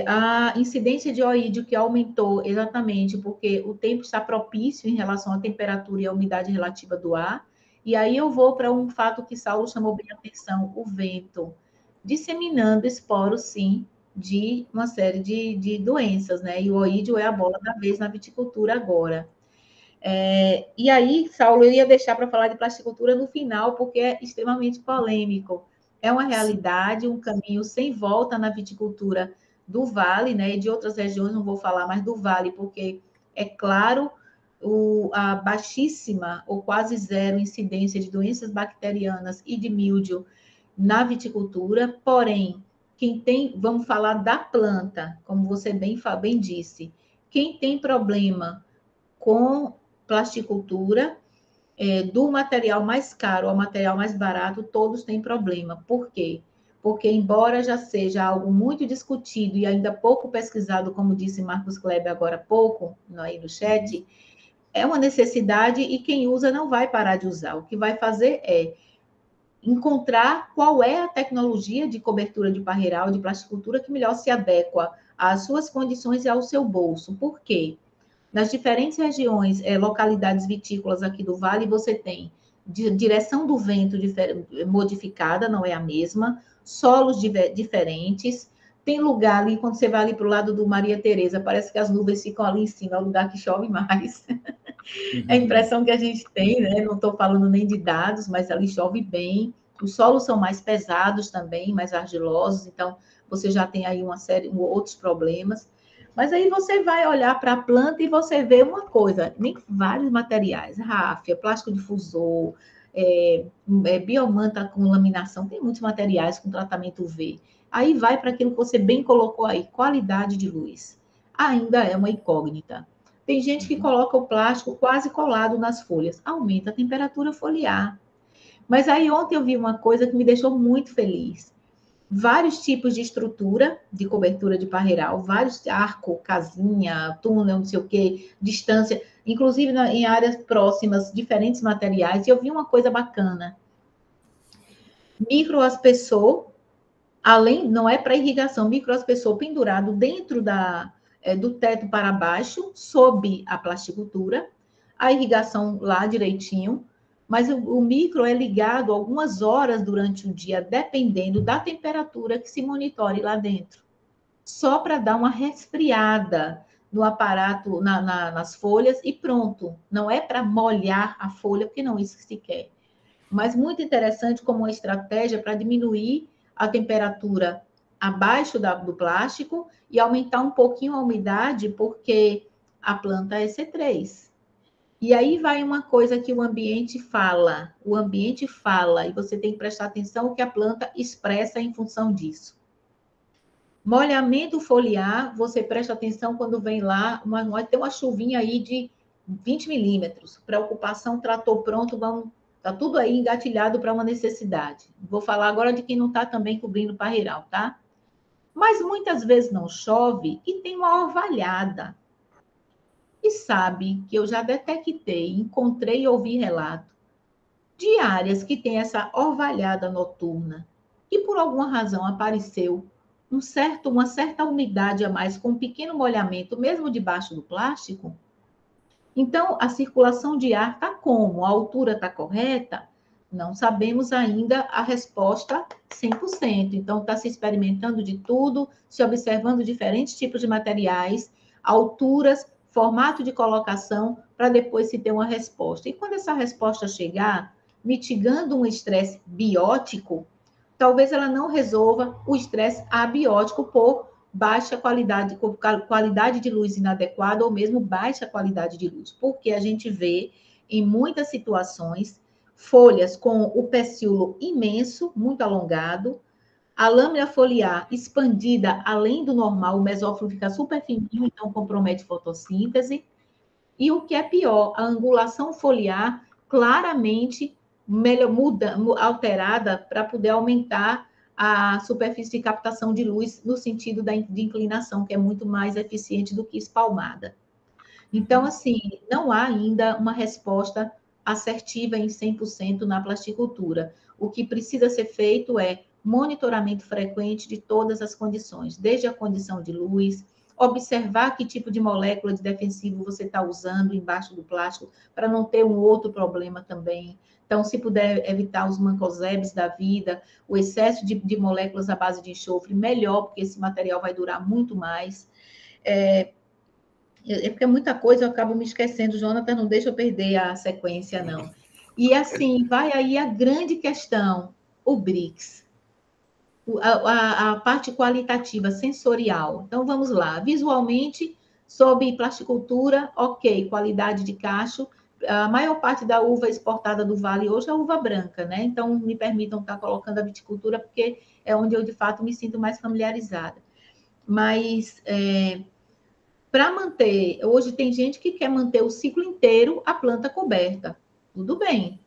A incidência de oídio que aumentou exatamente porque o tempo está propício em relação à temperatura e à umidade relativa do ar. E aí eu vou para um fato que Saulo chamou bem a atenção, o vento, disseminando esporos, sim, de uma série de doenças, né? E o oídio é a bola da vez na viticultura agora. E aí, Saulo, eu ia deixar para falar de plasticultura no final, porque é extremamente polêmico. É uma realidade, um caminho sem volta na viticultura do Vale, né? E de outras regiões, não vou falar mais do Vale, porque, é claro, a baixíssima ou quase zero incidência de doenças bacterianas e de míldio na viticultura, porém, quem tem, vamos falar da planta, como você bem disse, quem tem problema com plasticultura, do material mais caro ao material mais barato, todos têm problema. Por quê? Porque, embora já seja algo muito discutido e ainda pouco pesquisado, como disse Marcos Kleber agora há pouco, aí no chat, é uma necessidade e quem usa não vai parar de usar. O que vai fazer é encontrar qual é a tecnologia de cobertura de parreiral, de plasticultura, que melhor se adequa às suas condições e ao seu bolso. Por quê? Nas diferentes regiões, localidades vitícolas aqui do Vale, você tem direção do vento modificada, não é a mesma, solos diferentes. Tem lugar ali, quando você vai ali para o lado do Maria Tereza, parece que as nuvens ficam ali em cima, é o lugar que chove mais. É a impressão que a gente tem, né? Não estou falando nem de dados, mas ali chove bem. Os solos são mais pesados também, mais argilosos, então você já tem aí uma série de outros problemas. Mas aí você vai olhar para a planta e você vê uma coisa, nem vários materiais, ráfia, plástico difusor, biomanta com laminação, tem muitos materiais com tratamento UV. Aí vai para aquilo que você bem colocou aí, qualidade de luz. Ainda é uma incógnita. Tem gente que coloca o plástico quase colado nas folhas, aumenta a temperatura foliar. Mas aí ontem eu vi uma coisa que me deixou muito feliz. Vários tipos de estrutura de cobertura de parreiral, vários arco, casinha, túnel, não sei o quê, distância, inclusive em áreas próximas, diferentes materiais. E eu vi uma coisa bacana. Microaspersor, além, não é para irrigação, microaspersor pendurado dentro do teto para baixo, sob a plasticultura, a irrigação lá direitinho, mas o micro é ligado algumas horas durante o dia, dependendo da temperatura que se monitore lá dentro. Só para dar uma resfriada no aparato, nas folhas e pronto. Não é para molhar a folha, porque não é isso que se quer. Mas muito interessante como uma estratégia para diminuir a temperatura abaixo do plástico e aumentar um pouquinho a umidade, porque a planta é C3. E aí vai uma coisa que o ambiente fala, e você tem que prestar atenção no que a planta expressa em função disso. Molhamento foliar, você presta atenção quando vem lá, vai ter uma chuvinha aí de 20 milímetros. Preocupação, trator pronto, tá tudo aí engatilhado para uma necessidade. Vou falar agora de quem não está também cobrindo parreiral, tá? Mas muitas vezes não chove e tem uma orvalhada. E sabe que eu já detectei, encontrei e ouvi relato de áreas que tem essa orvalhada noturna e por alguma razão apareceu uma certa umidade a mais com um pequeno molhamento, mesmo debaixo do plástico. Então, a circulação de ar está como? A altura está correta? Não sabemos ainda a resposta 100%. Então, está se experimentando de tudo, se observando diferentes tipos de materiais, alturas, formato de colocação, para depois se ter uma resposta. E quando essa resposta chegar, mitigando um estresse biótico, talvez ela não resolva o estresse abiótico por baixa qualidade, qualidade de luz inadequada ou mesmo baixa qualidade de luz. Porque a gente vê em muitas situações folhas com o pecíolo imenso, muito alongado, a lâmina foliar expandida além do normal, o mesófilo fica super fininho, então compromete fotossíntese. E o que é pior, a angulação foliar claramente alterada para poder aumentar a superfície de captação de luz no sentido de inclinação, que é muito mais eficiente do que espalmada. Então, assim, não há ainda uma resposta assertiva em 100% na plasticultura. O que precisa ser feito é monitoramento frequente de todas as condições, desde a condição de luz, observar que tipo de molécula de defensivo você está usando embaixo do plástico, para não ter um outro problema também. Então, se puder evitar os mancozebes da vida, o excesso de moléculas à base de enxofre, melhor, porque esse material vai durar muito mais. Porque é muita coisa, eu acabo me esquecendo. Jonathan, não deixa eu perder a sequência, não. E assim, vai aí a grande questão, o BRICS. A parte qualitativa, sensorial. Então, vamos lá. Visualmente, sob plasticultura, ok, qualidade de cacho. A maior parte da uva exportada do Vale hoje é uva branca, né? Então, me permitam estar colocando a viticultura, porque é onde eu, de fato, me sinto mais familiarizada. Mas, para manter... Hoje tem gente que quer manter o ciclo inteiro a planta coberta. Tudo bem.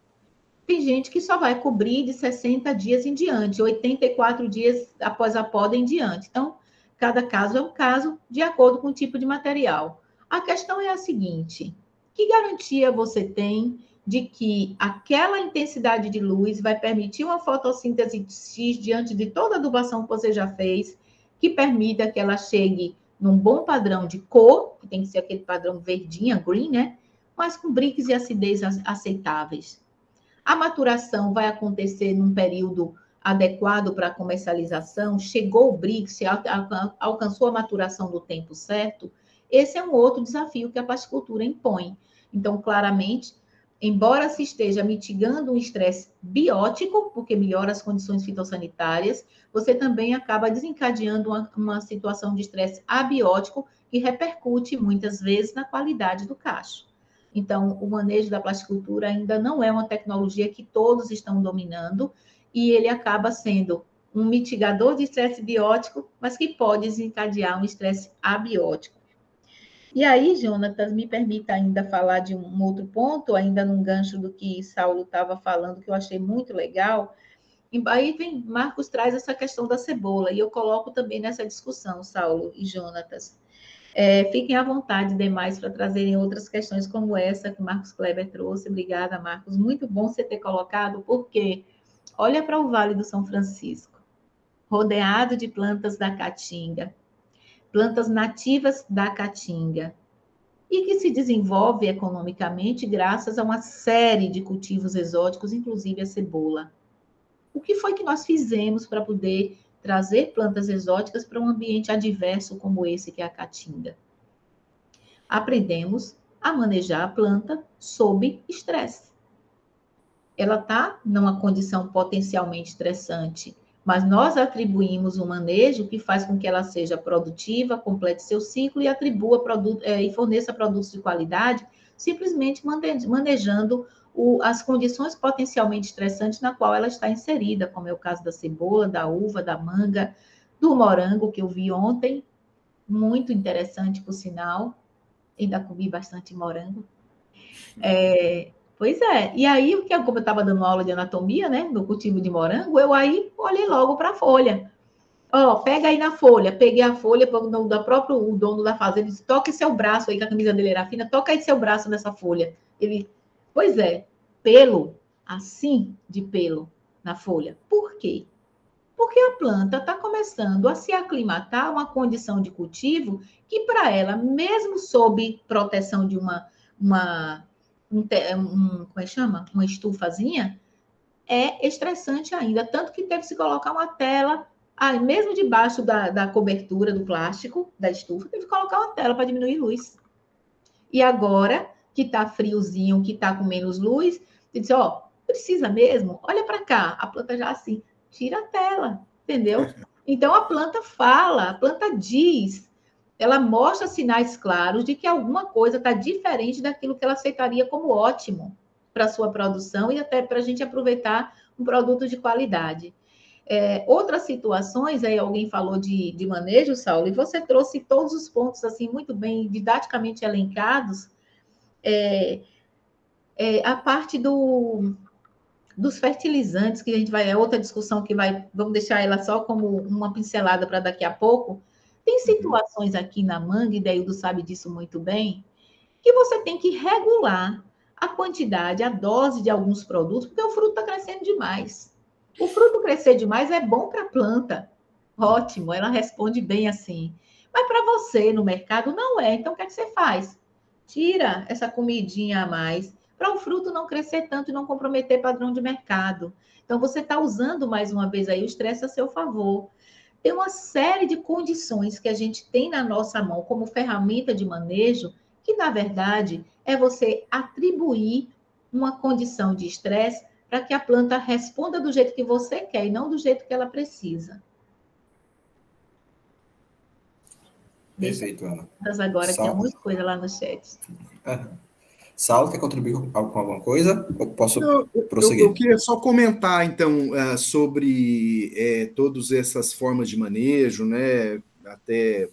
Tem gente que só vai cobrir de 60 dias em diante, 84 dias após a poda em diante. Então, cada caso é um caso de acordo com o tipo de material. A questão é a seguinte: que garantia você tem de que aquela intensidade de luz vai permitir uma fotossíntese X diante de toda a adubação que você já fez, que permita que ela chegue num bom padrão de cor, que tem que ser aquele padrão verdinha, green, né? Mas com BRICS e acidez aceitáveis. A maturação vai acontecer num período adequado para a comercialização? Chegou o BRICS, alcançou a maturação do tempo certo? Esse é um outro desafio que a plasticultura impõe. Então, claramente, embora se esteja mitigando um estresse biótico, porque melhora as condições fitossanitárias, você também acaba desencadeando uma situação de estresse abiótico que repercute, muitas vezes, na qualidade do cacho. Então, o manejo da plasticultura ainda não é uma tecnologia que todos estão dominando e ele acaba sendo um mitigador de estresse biótico, mas que pode desencadear um estresse abiótico. E aí, Jonathan, me permita ainda falar de um outro ponto, ainda num gancho do que Saulo estava falando, que eu achei muito legal. E aí Marcos traz essa questão da cebola, e eu coloco também nessa discussão, Saulo e Jonatas. Fiquem à vontade, demais, para trazerem outras questões como essa que Marcos Kleber trouxe. Obrigada, Marcos. Muito bom você ter colocado, porque olha para o Vale do São Francisco, rodeado de plantas da caatinga, plantas nativas da caatinga, e que se desenvolve economicamente graças a uma série de cultivos exóticos, inclusive a cebola. O que foi que nós fizemos para poder trazer plantas exóticas para um ambiente adverso como esse que é a caatinga? Aprendemos a manejar a planta sob estresse. Ela está numa condição potencialmente estressante, mas nós atribuímos um manejo que faz com que ela seja produtiva, complete seu ciclo e atribua e forneça produtos de qualidade, simplesmente manejando as condições potencialmente estressantes na qual ela está inserida, como é o caso da cebola, da uva, da manga, do morango, que eu vi ontem, muito interessante, por sinal, ainda comi bastante morango. Pois é, e aí, como eu estava dando aula de anatomia, né, no cultivo de morango, eu aí olhei logo para a folha. Ó, pega aí na folha, peguei a folha, o dono da fazenda disse, toque seu braço aí, que a camisa dele era fina, toca aí seu braço nessa folha. Ele, pois é, pelo, assim de pelo na folha. Por quê? Porque a planta está começando a se aclimatar a uma condição de cultivo que, para ela, mesmo sob proteção de como é que chama? Uma estufazinha, é estressante ainda. Tanto que teve que se colocar uma tela, mesmo debaixo da cobertura do plástico da estufa, teve que colocar uma tela para diminuir luz. E agora, que está friozinho, que está com menos luz, ele disse, ó, precisa mesmo? Olha para cá. A planta já assim, tira a tela, entendeu? Então, a planta fala, a planta diz, ela mostra sinais claros de que alguma coisa está diferente daquilo que ela aceitaria como ótimo para a sua produção e até para a gente aproveitar um produto de qualidade. Outras situações, aí alguém falou de manejo, Saulo, e você trouxe todos os pontos assim muito bem didaticamente elencados, a parte dos fertilizantes, que a gente vai, é outra discussão que vamos deixar ela só como uma pincelada para daqui a pouco. Tem situações aqui na manga, e Deildo sabe disso muito bem, que você tem que regular a quantidade, a dose de alguns produtos, porque o fruto está crescendo demais. O fruto crescer demais é bom para a planta. Ótimo, ela responde bem assim. Mas para você no mercado não é. Então o que é que você faz? Tira essa comidinha a mais para o fruto não crescer tanto e não comprometer padrão de mercado. Então você está usando mais uma vez aí o estresse a seu favor. Tem uma série de condições que a gente tem na nossa mão como ferramenta de manejo, que na verdade é você atribuir uma condição de estresse para que a planta responda do jeito que você quer e não do jeito que ela precisa. Perfeito, Ana. Agora que tem muita coisa lá no chat. Saulo, quer contribuir com alguma coisa? Ou posso prosseguir? Eu queria só comentar, então, sobre todas essas formas de manejo, né? Até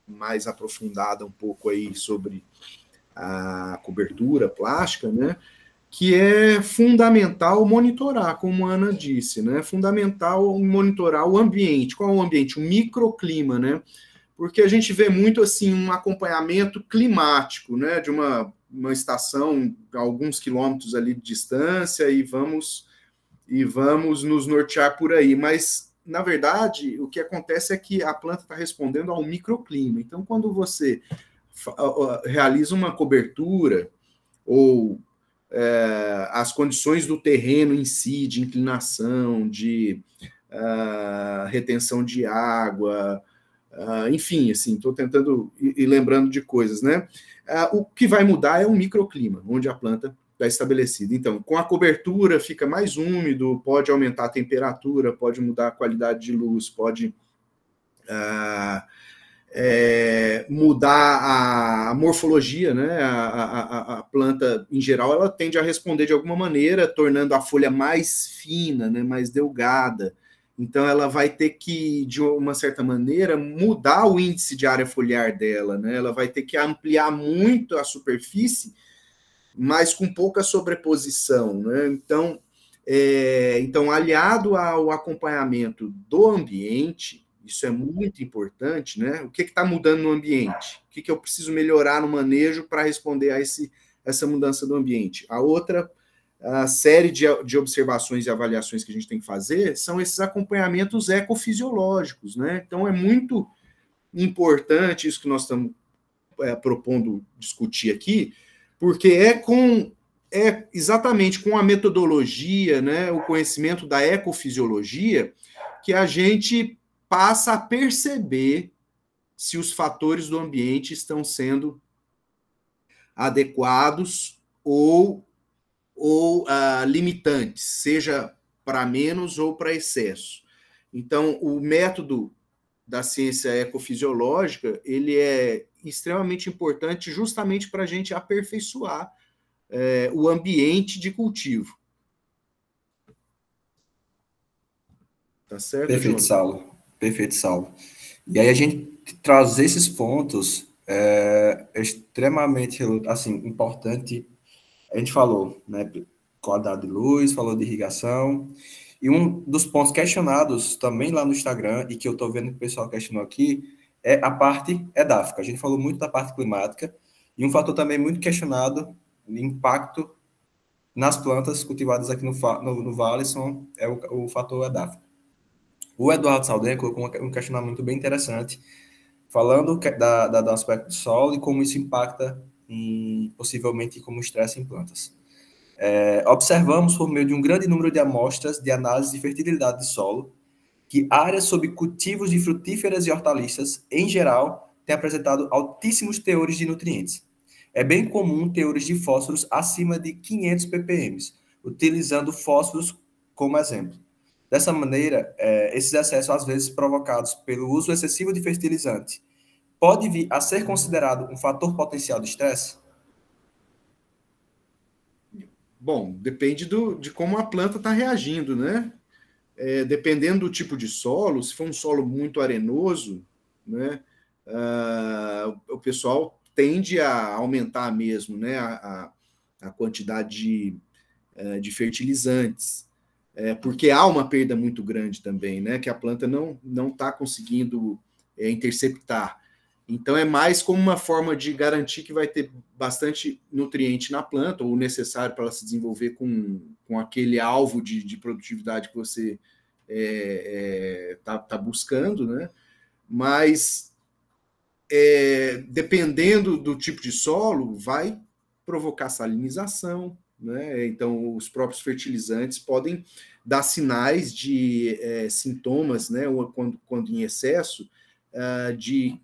mais aprofundada um pouco aí sobre a cobertura plástica, né? Que é fundamental monitorar, como a Ana disse, né? Fundamental monitorar o ambiente. Qual é o ambiente? O microclima, né? Porque a gente vê muito assim um acompanhamento climático, né? De uma estação a alguns quilômetros ali de distância e vamos nos nortear por aí. Mas, na verdade, o que acontece é que a planta está respondendo ao microclima. Então, quando você realiza uma cobertura ou as condições do terreno em si, de inclinação, de retenção de água, enfim, assim, estou tentando ir lembrando de coisas, né? O que vai mudar é o microclima, onde a planta está estabelecida. Então, com a cobertura fica mais úmido, pode aumentar a temperatura, pode mudar a qualidade de luz, pode mudar a morfologia, né? A planta, em geral, ela tende a responder de alguma maneira, tornando a folha mais fina, né? Mais delgada. Então, ela vai ter que, de uma certa maneira, mudar o índice de área foliar dela, né? Ela vai ter que ampliar muito a superfície, mas com pouca sobreposição, né? Então, aliado ao acompanhamento do ambiente, isso é muito importante, né? O que está mudando no ambiente? O que eu preciso melhorar no manejo para responder a essa mudança do ambiente? A série de observações e avaliações que a gente tem que fazer são esses acompanhamentos ecofisiológicos, né? Então, é muito importante isso que nós estamos propondo discutir aqui, porque é exatamente com a metodologia, né, o conhecimento da ecofisiologia, que a gente passa a perceber se os fatores do ambiente estão sendo adequados ou limitantes, seja para menos ou para excesso. Então, o método da ciência ecofisiológica, ele é extremamente importante justamente para a gente aperfeiçoar o ambiente de cultivo. Tá certo, Perfeito, João? Saulo. Perfeito, Saulo. E aí a gente trazer esses pontos é extremamente, assim, importante. A gente falou, né, qualidade de luz, falou de irrigação, e um dos pontos questionados também lá no Instagram, e que eu estou vendo que o pessoal questionou aqui, é a parte edáfica. A gente falou muito da parte climática, e um fator também muito questionado, o impacto nas plantas cultivadas aqui no Vale, é o fator edáfico. O Eduardo Saldanha colocou um questionamento bem interessante, falando do aspecto do solo e como isso impacta possivelmente como estresse em plantas. Observamos, por meio de um grande número de amostras de análise de fertilidade de solo, que áreas sob cultivos de frutíferas e hortaliças, em geral, têm apresentado altíssimos teores de nutrientes. É bem comum teores de fósforos acima de 500 ppm, utilizando fósforos como exemplo. Dessa maneira, esses excessos, às vezes provocados pelo uso excessivo de fertilizante, pode vir a ser considerado um fator potencial de estresse? Bom, depende de como a planta está reagindo, né? Dependendo do tipo de solo, se for um solo muito arenoso, né, o pessoal tende a aumentar mesmo, né, a quantidade de fertilizantes, porque há uma perda muito grande também, né, que a planta não está conseguindo interceptar. Então, é mais como uma forma de garantir que vai ter bastante nutriente na planta, ou necessário para ela se desenvolver com aquele alvo de produtividade que você tá buscando, né? Mas, dependendo do tipo de solo, vai provocar salinização, né? Então, os próprios fertilizantes podem dar sinais de sintomas, né? Quando em excesso, de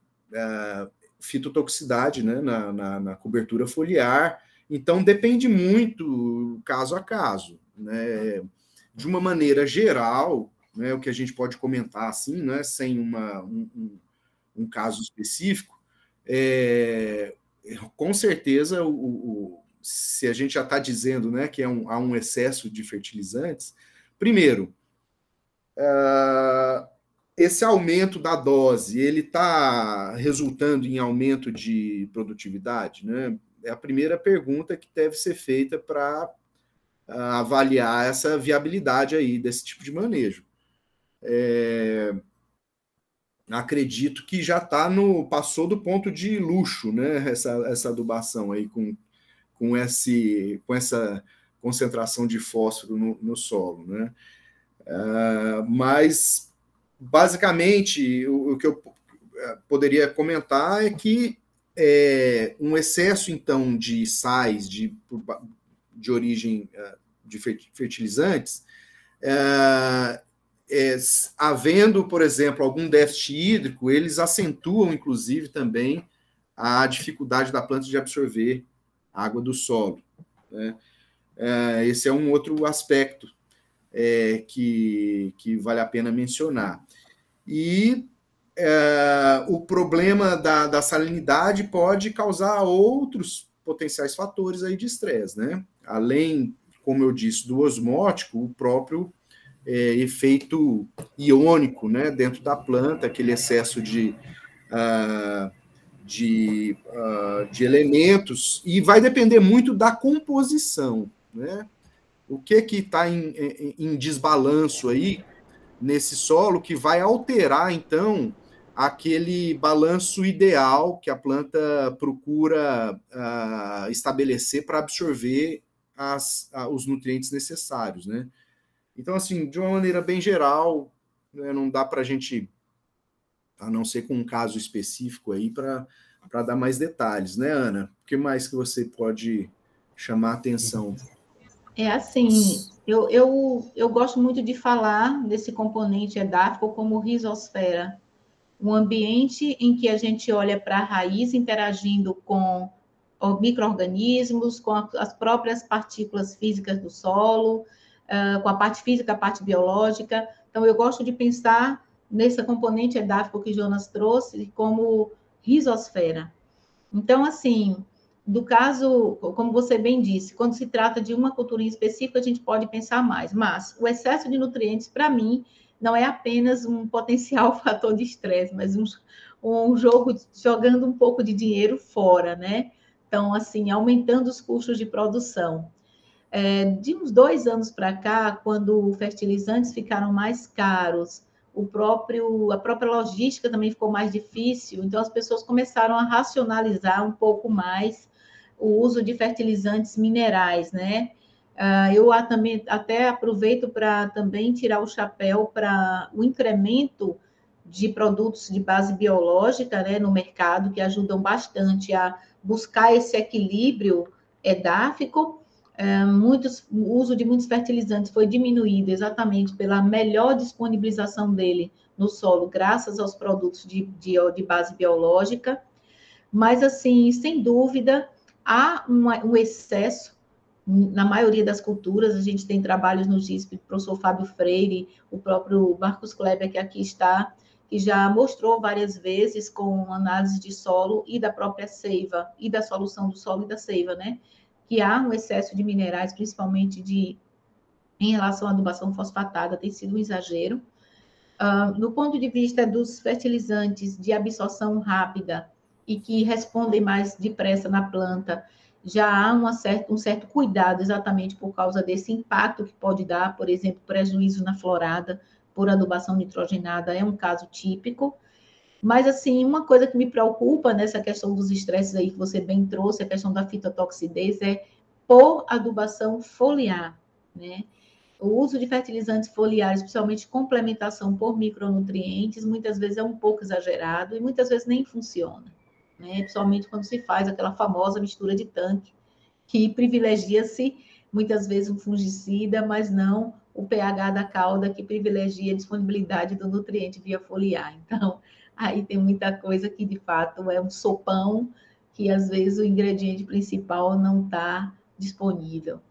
fitotoxicidade, né, na cobertura foliar. Então, depende muito caso a caso, né? De uma maneira geral, né, o que a gente pode comentar assim, né, sem um caso específico, com certeza, se a gente já está dizendo, né, que há um excesso de fertilizantes, primeiro, esse aumento da dose, ele está resultando em aumento de produtividade, né? É a primeira pergunta que deve ser feita para avaliar essa viabilidade aí desse tipo de manejo. Acredito que já passou do ponto de luxo, né? Essa adubação aí com essa concentração de fósforo no solo, né? Mas basicamente, o que eu poderia comentar é que um excesso, então, de sais de origem de fertilizantes, havendo, por exemplo, algum déficit hídrico, eles acentuam, inclusive, também a dificuldade da planta de absorver água do solo, né? Esse é um outro aspecto que vale a pena mencionar. E o problema da salinidade pode causar outros potenciais fatores aí de estresse, né? Além, como eu disse, do osmótico, o próprio efeito iônico, né, dentro da planta, aquele excesso de elementos, e vai depender muito da composição, né? O que está em desbalanço aí nesse solo que vai alterar, então, aquele balanço ideal que a planta procura estabelecer para absorver os nutrientes necessários, né? Então, assim, de uma maneira bem geral, né, não dá para a gente, a não ser com um caso específico aí, para dar mais detalhes, né, Ana? O que mais que você pode chamar a atenção? É assim, eu gosto muito de falar desse componente edáfico como rizosfera, um ambiente em que a gente olha para a raiz interagindo com micro-organismos, com as próprias partículas físicas do solo, com a parte física, a parte biológica. Então, eu gosto de pensar nesse componente edáfico que Jonas trouxe como rizosfera. Então, assim, do caso, como você bem disse, quando se trata de uma cultura em específico, a gente pode pensar mais, mas o excesso de nutrientes, para mim, não é apenas um potencial fator de estresse, mas um jogo jogando um pouco de dinheiro fora, né? Então, assim, aumentando os custos de produção. De uns 2 anos para cá, quando fertilizantes ficaram mais caros, a própria logística também ficou mais difícil, então as pessoas começaram a racionalizar um pouco mais o uso de fertilizantes minerais, né? Eu também até aproveito para também tirar o chapéu para o incremento de produtos de base biológica, né, no mercado, que ajudam bastante a buscar esse equilíbrio edáfico. O uso de muitos fertilizantes foi diminuído exatamente pela melhor disponibilização dele no solo, graças aos produtos de base biológica. Mas, assim, sem dúvida, há um excesso na maioria das culturas. A gente tem trabalhos no GISP, o professor Fábio Freire, o próprio Marcos Kleber, que aqui está, que já mostrou várias vezes com análise de solo e da própria seiva, e da solução do solo e da seiva, né? Que há um excesso de minerais, principalmente em relação à adubação fosfatada, tem sido um exagero. No ponto de vista dos fertilizantes de absorção rápida e que respondem mais depressa na planta, já há um certo cuidado exatamente por causa desse impacto que pode dar, por exemplo, prejuízo na florada por adubação nitrogenada, é um caso típico. Mas, assim, uma coisa que me preocupa nessa questão dos estresses aí que você bem trouxe, a questão da fitotoxidez, é por adubação foliar, né? O uso de fertilizantes foliares, especialmente complementação por micronutrientes, muitas vezes é um pouco exagerado e muitas vezes nem funciona, né? Principalmente quando se faz aquela famosa mistura de tanque, que privilegia-se muitas vezes um fungicida, mas não o pH da cauda, que privilegia a disponibilidade do nutriente via foliar. Então, aí tem muita coisa que, de fato, é um sopão que, às vezes, o ingrediente principal não está disponível.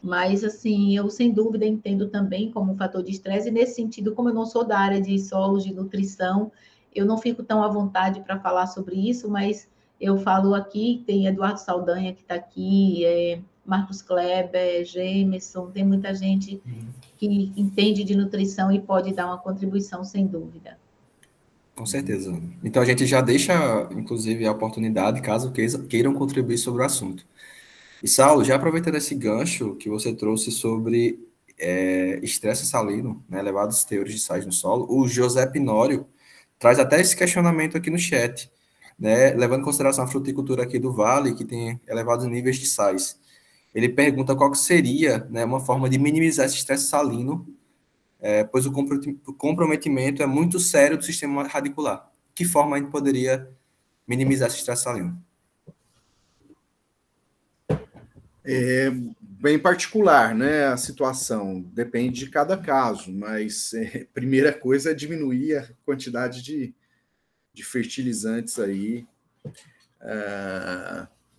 Mas, assim, eu, sem dúvida, entendo também como um fator de estresse, e, nesse sentido, como eu não sou da área de solos, de nutrição, eu não fico tão à vontade para falar sobre isso, mas eu falo aqui, tem Eduardo Saldanha que está aqui, Marcos Kleber, Gemerson, tem muita gente que entende de nutrição e pode dar uma contribuição, sem dúvida. Com certeza. Então a gente já deixa, inclusive, a oportunidade, caso queiram contribuir sobre o assunto. E, Saulo, já aproveitando esse gancho que você trouxe sobre estresse salino, né, elevados teores de sais no solo, o José Pinório traz até esse questionamento aqui no chat, né, levando em consideração a fruticultura aqui do Vale, que tem elevados níveis de sais. Ele pergunta qual que seria, né, uma forma de minimizar esse estresse salino, pois o comprometimento é muito sério do sistema radicular. Que forma a gente poderia minimizar esse estresse salino? É bem particular, né? A situação depende de cada caso, mas primeira coisa é diminuir a quantidade de fertilizantes aí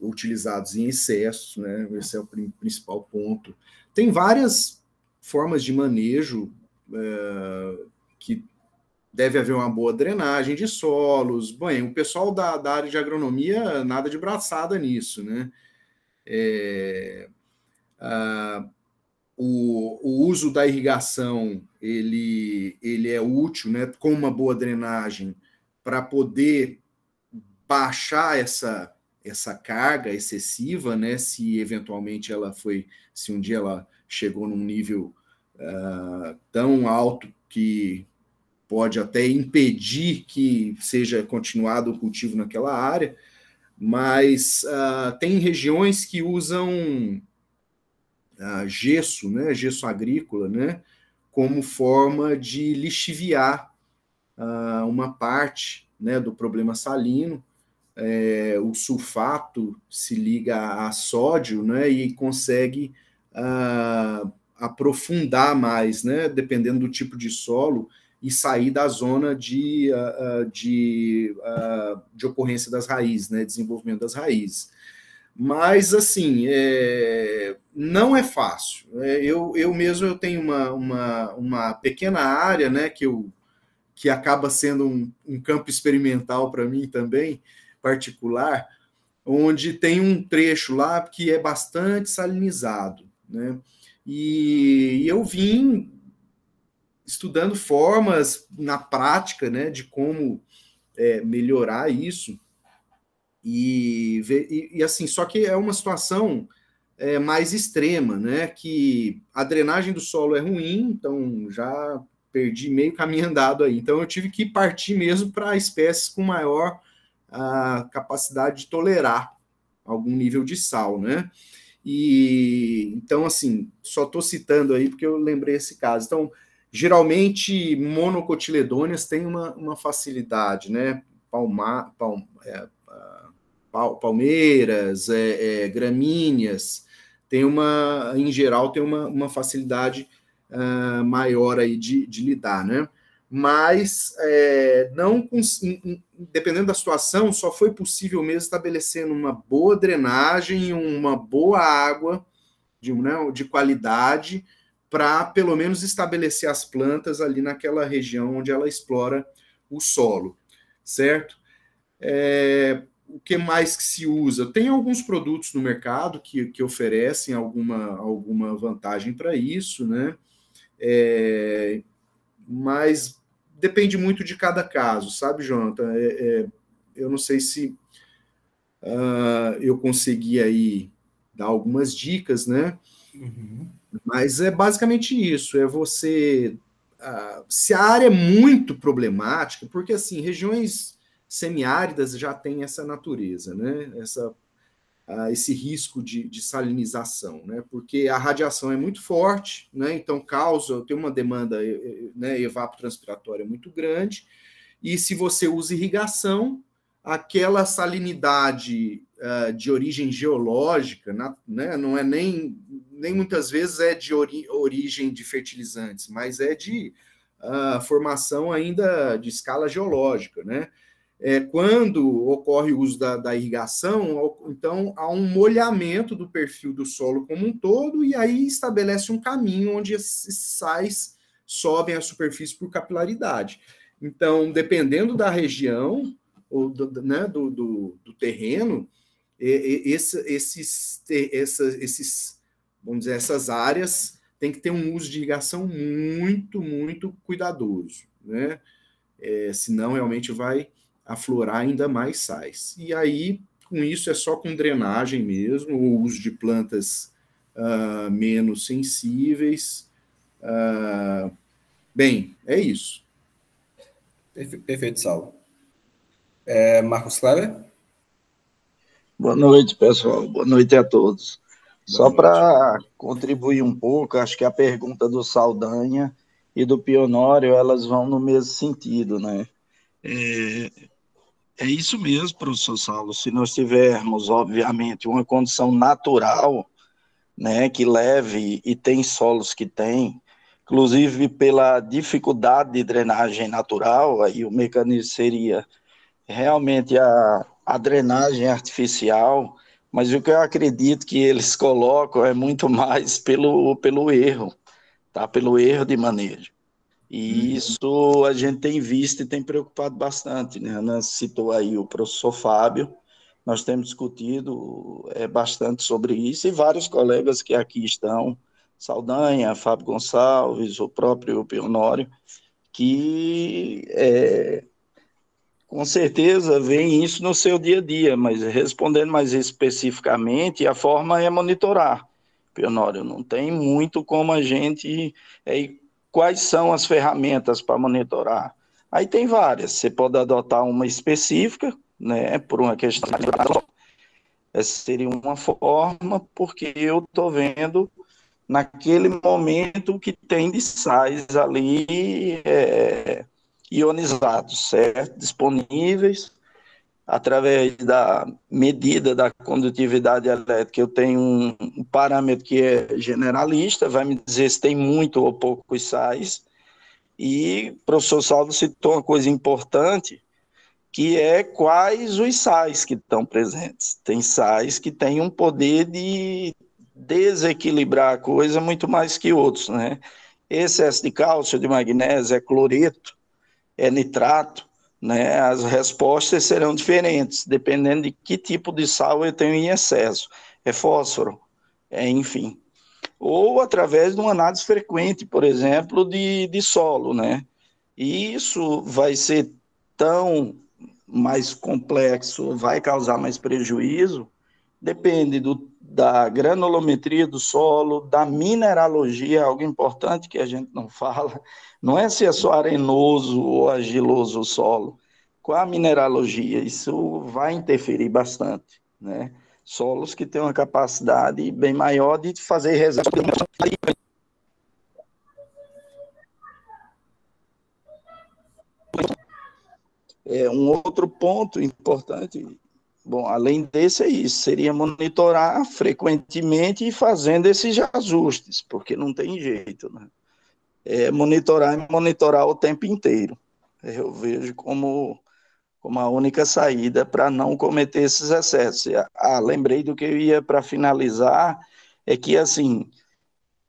utilizados em excesso, né? Esse é o principal ponto. Tem várias formas de manejo que deve haver uma boa drenagem de solos. Bem, o pessoal da área de agronomia nada de braçada nisso, né? O uso da irrigação ele é útil, né, com uma boa drenagem, para poder baixar essa carga excessiva, né, se eventualmente se um dia ela chegou num nível tão alto que pode até impedir que seja continuado o cultivo naquela área, mas tem regiões que usam gesso, né, gesso agrícola, né, como forma de lixiviar uma parte, né, do problema salino. O sulfato se liga a sódio, né, e consegue aprofundar mais, né, dependendo do tipo de solo, e sair da zona de ocorrência das raízes, né, desenvolvimento das raízes. Mas, assim, não é fácil. Eu mesmo eu tenho uma pequena área, né, que acaba sendo um campo experimental para mim também, particular, onde tem um trecho lá que é bastante salinizado, né? E eu vim estudando formas na prática, né, de como melhorar isso. E assim, só que é uma situação mais extrema, né? Que a drenagem do solo é ruim, então já perdi meio caminho andado aí. Então eu tive que partir mesmo para espécies com maior capacidade de tolerar algum nível de sal, né? E então, assim, só estou citando aí porque eu lembrei esse caso. Então, geralmente, monocotiledôneas têm uma facilidade, né? Palmeiras, gramíneas, em geral, tem uma facilidade maior aí de lidar, né? Mas, não, dependendo da situação, só foi possível mesmo estabelecendo uma boa drenagem e uma boa água de qualidade para, pelo menos, estabelecer as plantas ali naquela região onde ela explora o solo, certo? O que mais que se usa? Tem alguns produtos no mercado que oferecem alguma vantagem para isso, né? Mas depende muito de cada caso, sabe, Jonathan? Eu não sei se eu consegui aí dar algumas dicas, né? Uhum. Mas é basicamente isso, você... se a área é muito problemática, porque, assim, regiões semiáridas já têm essa natureza, né? Esse risco de salinização, né? Porque a radiação é muito forte, né? Então tem uma demanda, né, evapotranspiratória muito grande, e se você usa irrigação, aquela salinidade de origem geológica, né, não é nem muitas vezes é de origem de fertilizantes, mas é de formação ainda de escala geológica, né? Quando ocorre o uso da irrigação, então há um molhamento do perfil do solo como um todo, e aí estabelece um caminho onde esses sais sobem à superfície por capilaridade. Então, dependendo da região ou né, do terreno, vamos dizer, essas áreas têm que ter um uso de irrigação muito, muito cuidadoso, né? Senão realmente vai aflorar ainda mais sais. E aí, com isso, é só com drenagem mesmo, o uso de plantas menos sensíveis. Bem, é isso. Perfeito, Saulo. Marcos Kleber? Boa noite, pessoal. Boa noite a todos. Só para contribuir um pouco, acho que a pergunta do Saldanha e do Pionório, elas vão no mesmo sentido, né? É isso mesmo, professor Saulo. Se nós tivermos, obviamente, uma condição natural, né, que leve, e tem solos que tem, inclusive pela dificuldade de drenagem natural, aí o mecanismo seria realmente a drenagem artificial, mas o que eu acredito que eles colocam é muito mais pelo erro, tá? Pelo erro de manejo. E isso a gente tem visto e tem preocupado bastante, né? Ana citou aí o professor Fábio, nós temos discutido bastante sobre isso, e vários colegas que aqui estão, Saldanha, Fábio Gonçalves, o próprio Pionório, que com certeza veem isso no seu dia a dia, mas respondendo mais especificamente, a forma é monitorar. Pionório, não tem muito como a gente... quais são as ferramentas para monitorar? Aí tem várias, você pode adotar uma específica, né, por uma questão... Essa seria uma forma, porque eu estou vendo naquele momento que tem de sais ali ionizados, certo? Disponíveis, através da medida da condutividade elétrica, eu tenho um parâmetro que é generalista, vai me dizer se tem muito ou poucos sais, e o professor Salvo citou uma coisa importante, que é quais os sais que estão presentes. Tem sais que têm um poder de desequilibrar a coisa muito mais que outros, né? Excesso de cálcio, de magnésio, é cloreto, é nitrato, né? As respostas serão diferentes, dependendo de que tipo de sal eu tenho em excesso. É fósforo, enfim. Ou através de uma análise frequente, por exemplo, de solo, né? E isso vai ser tão mais complexo, vai causar mais prejuízo, depende da granulometria do solo, da mineralogia, algo importante que a gente não fala, não é se é só arenoso ou argiloso o solo, qual a mineralogia, isso vai interferir bastante, né? Solos que têm uma capacidade bem maior de fazer reserva. Um outro ponto importante, bom, além desse é isso, seria monitorar frequentemente e fazendo esses ajustes, porque não tem jeito, né? Monitorar e monitorar o tempo inteiro. Eu vejo como a única saída para não cometer esses excessos. Lembrei do que eu ia para finalizar, é que, assim,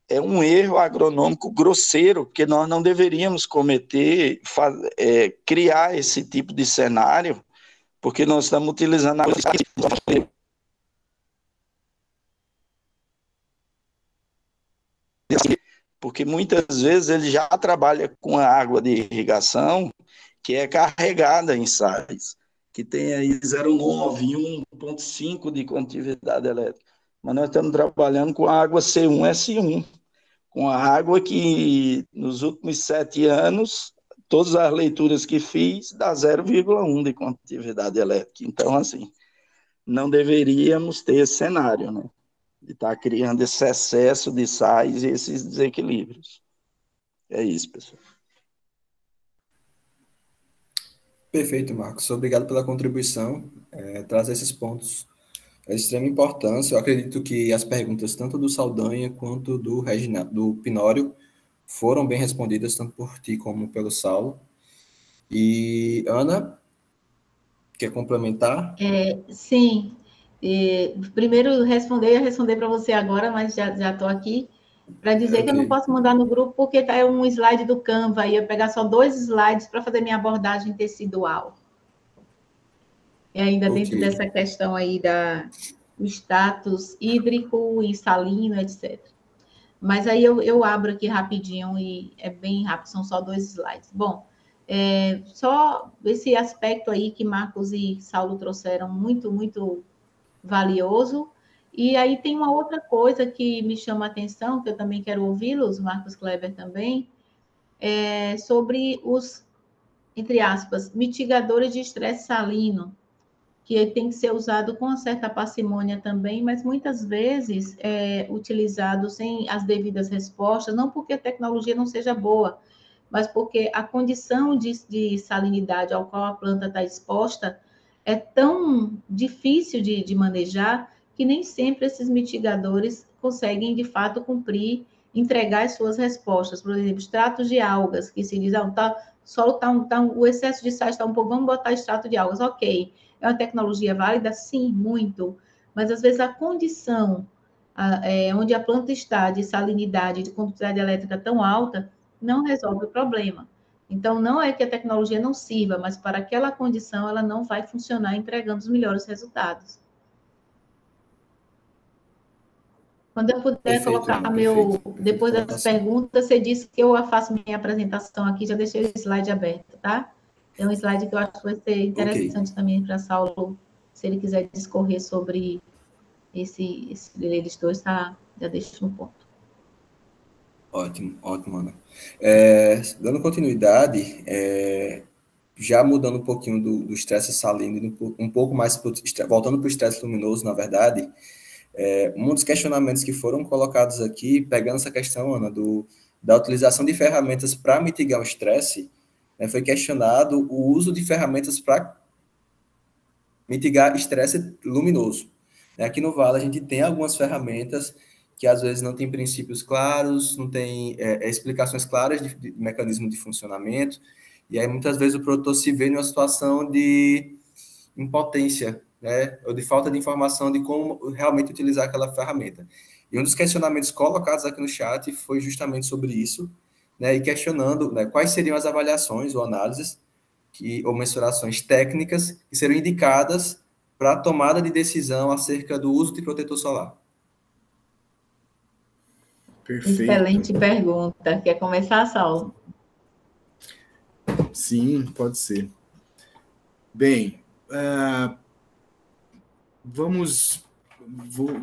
é um erro agronômico grosseiro, porque nós não deveríamos cometer, criar esse tipo de cenário, porque nós estamos utilizando a porque muitas vezes ele já trabalha com a água de irrigação que é carregada em sais, que tem aí 0,9 e 1,5 de condutividade elétrica. Mas nós estamos trabalhando com a água C1S1, com a água que nos últimos 7 anos, todas as leituras que fiz, dá 0,1 de condutividade elétrica. Então, assim, não deveríamos ter esse cenário, né? De estar criando esse excesso de sais e esses desequilíbrios. É isso, pessoal. Perfeito, Marcos. Obrigado pela contribuição. Trazer esses pontos é de extrema importância. Eu acredito que as perguntas, tanto do Saldanha quanto do Pinório, foram bem respondidas, tanto por ti como pelo Saulo. E, Ana, quer complementar? Sim. Primeiro, eu ia responder para você agora, mas já estou aqui, para dizer que eu não posso mandar no grupo, porque está um slide do Canva, e eu pegar só 2 slides para fazer minha abordagem tecidual. E ainda dentro dessa questão aí do status hídrico e salino, etc. Mas aí eu abro aqui rapidinho, e é bem rápido, são só 2 slides. Bom, só esse aspecto aí que Marcos e Saulo trouxeram, muito, muito valioso. E aí tem uma outra coisa que me chama a atenção, que eu também quero ouvi-los, Marcos Kleber também, sobre os, entre aspas, mitigadores de estresse salino, que tem que ser usado com uma certa parcimônia também, mas muitas vezes é utilizado sem as devidas respostas, não porque a tecnologia não seja boa, mas porque a condição de salinidade ao qual a planta está exposta é tão difícil de manejar que nem sempre esses mitigadores conseguem, de fato, cumprir, entregar as suas respostas. Por exemplo, extratos de algas, que se diz, o excesso de sais está um pouco, vamos botar extrato de algas, ok. É uma tecnologia válida? Sim, muito. Mas, às vezes, a condição onde a planta está de salinidade, de condutividade elétrica tão alta, não resolve o problema. Então, não é que a tecnologia não sirva, mas para aquela condição ela não vai funcionar entregando os melhores resultados. Quando eu puder perfeito, colocar depois das perguntas, você disse que eu faço minha apresentação aqui, já deixei o slide aberto, tá? É um slide que eu acho que vai ser interessante também para Saulo, se ele quiser discorrer sobre eles dois, tá? Já deixo no ponto. Ótimo, Ana. Dando continuidade, já mudando um pouquinho do estresse salino, um pouco mais, voltando para o estresse luminoso, na verdade, um dos questionamentos que foram colocados aqui, pegando essa questão, Ana, da utilização de ferramentas para mitigar o estresse, foi questionado o uso de ferramentas para mitigar estresse luminoso. Aqui no Vale, a gente tem algumas ferramentas que às vezes não tem princípios claros, não tem explicações claras de mecanismo de funcionamento, E aí, muitas vezes, o produtor se vê numa situação de impotência, né? Ou de falta de informação de como realmente utilizar aquela ferramenta. E um dos questionamentos colocados aqui no chat foi justamente sobre isso, né? E questionando, né, quais seriam as avaliações ou análises ou mensurações técnicas que seriam indicadas para a tomada de decisão acerca do uso de protetor solar. Perfeito. Excelente pergunta. Quer começar, Saulo? Sim, pode ser. Bem,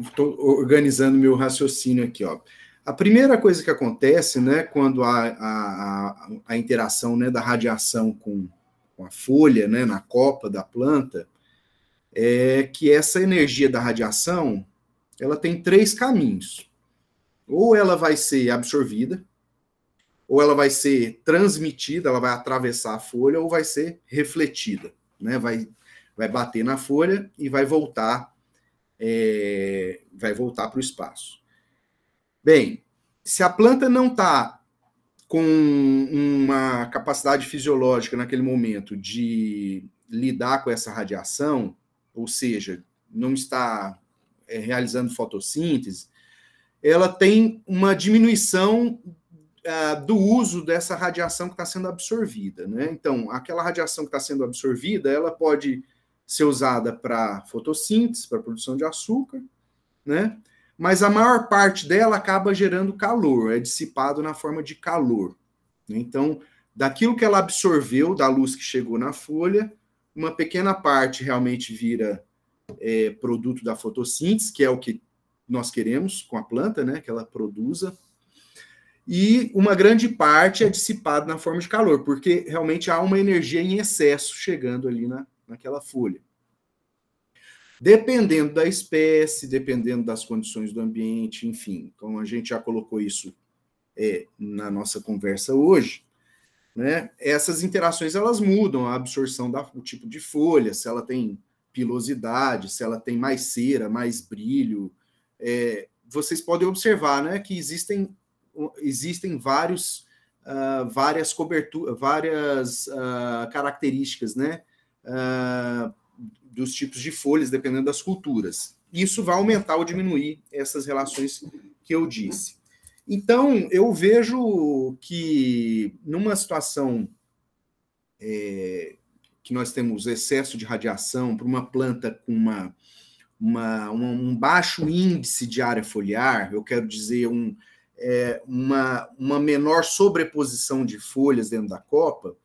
estou organizando meu raciocínio aqui, ó. A primeira coisa que acontece, né, quando há a interação, né, da radiação com a folha, né, na copa da planta, é que essa energia da radiação, ela tem 3 caminhos. Ou ela vai ser absorvida, ou ela vai ser transmitida, ela vai atravessar a folha, ou vai ser refletida, né? Vai bater na folha e vai voltar para o espaço. Bem, se a planta não está com uma capacidade fisiológica naquele momento de lidar com essa radiação, ou seja, não está realizando fotossíntese, ela tem uma diminuição do uso dessa radiação que está sendo absorvida, né? Então, aquela radiação que está sendo absorvida, ela pode ser usada para fotossíntese, para produção de açúcar, né? Mas a maior parte dela acaba gerando calor, é dissipado na forma de calor. Então, daquilo que ela absorveu, da luz que chegou na folha, uma pequena parte realmente vira produto da fotossíntese, que é o que nós queremos com a planta, né? Que ela produza. E uma grande parte é dissipada na forma de calor, porque realmente há uma energia em excesso chegando ali naquela folha. Dependendo da espécie, dependendo das condições do ambiente, enfim, então a gente já colocou isso na nossa conversa hoje, né? Essas interações elas mudam a absorção do tipo de folha, se ela tem pilosidade, se ela tem mais cera, mais brilho. Vocês podem observar, né, que existem várias coberturas, várias características, né, dos tipos de folhas, dependendo das culturas. Isso vai aumentar ou diminuir essas relações que eu disse. Então, eu vejo que numa situação que nós temos excesso de radiação para uma planta com um baixo índice de área foliar, eu quero dizer uma menor sobreposição de folhas dentro da copa,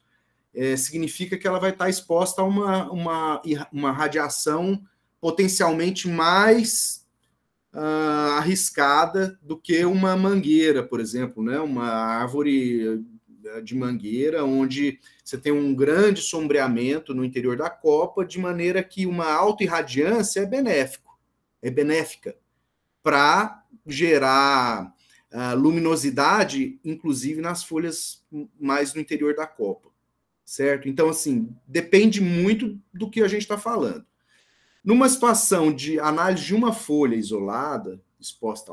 significa que ela vai estar exposta a uma radiação potencialmente mais arriscada do que uma mangueira, por exemplo, né? Uma árvore de mangueira, onde você tem um grande sombreamento no interior da copa, de maneira que uma autoirradiância é benéfica para gerar luminosidade, inclusive nas folhas mais no interior da copa, certo? Então, assim, depende muito do que a gente está falando. Numa situação de análise de uma folha isolada, exposta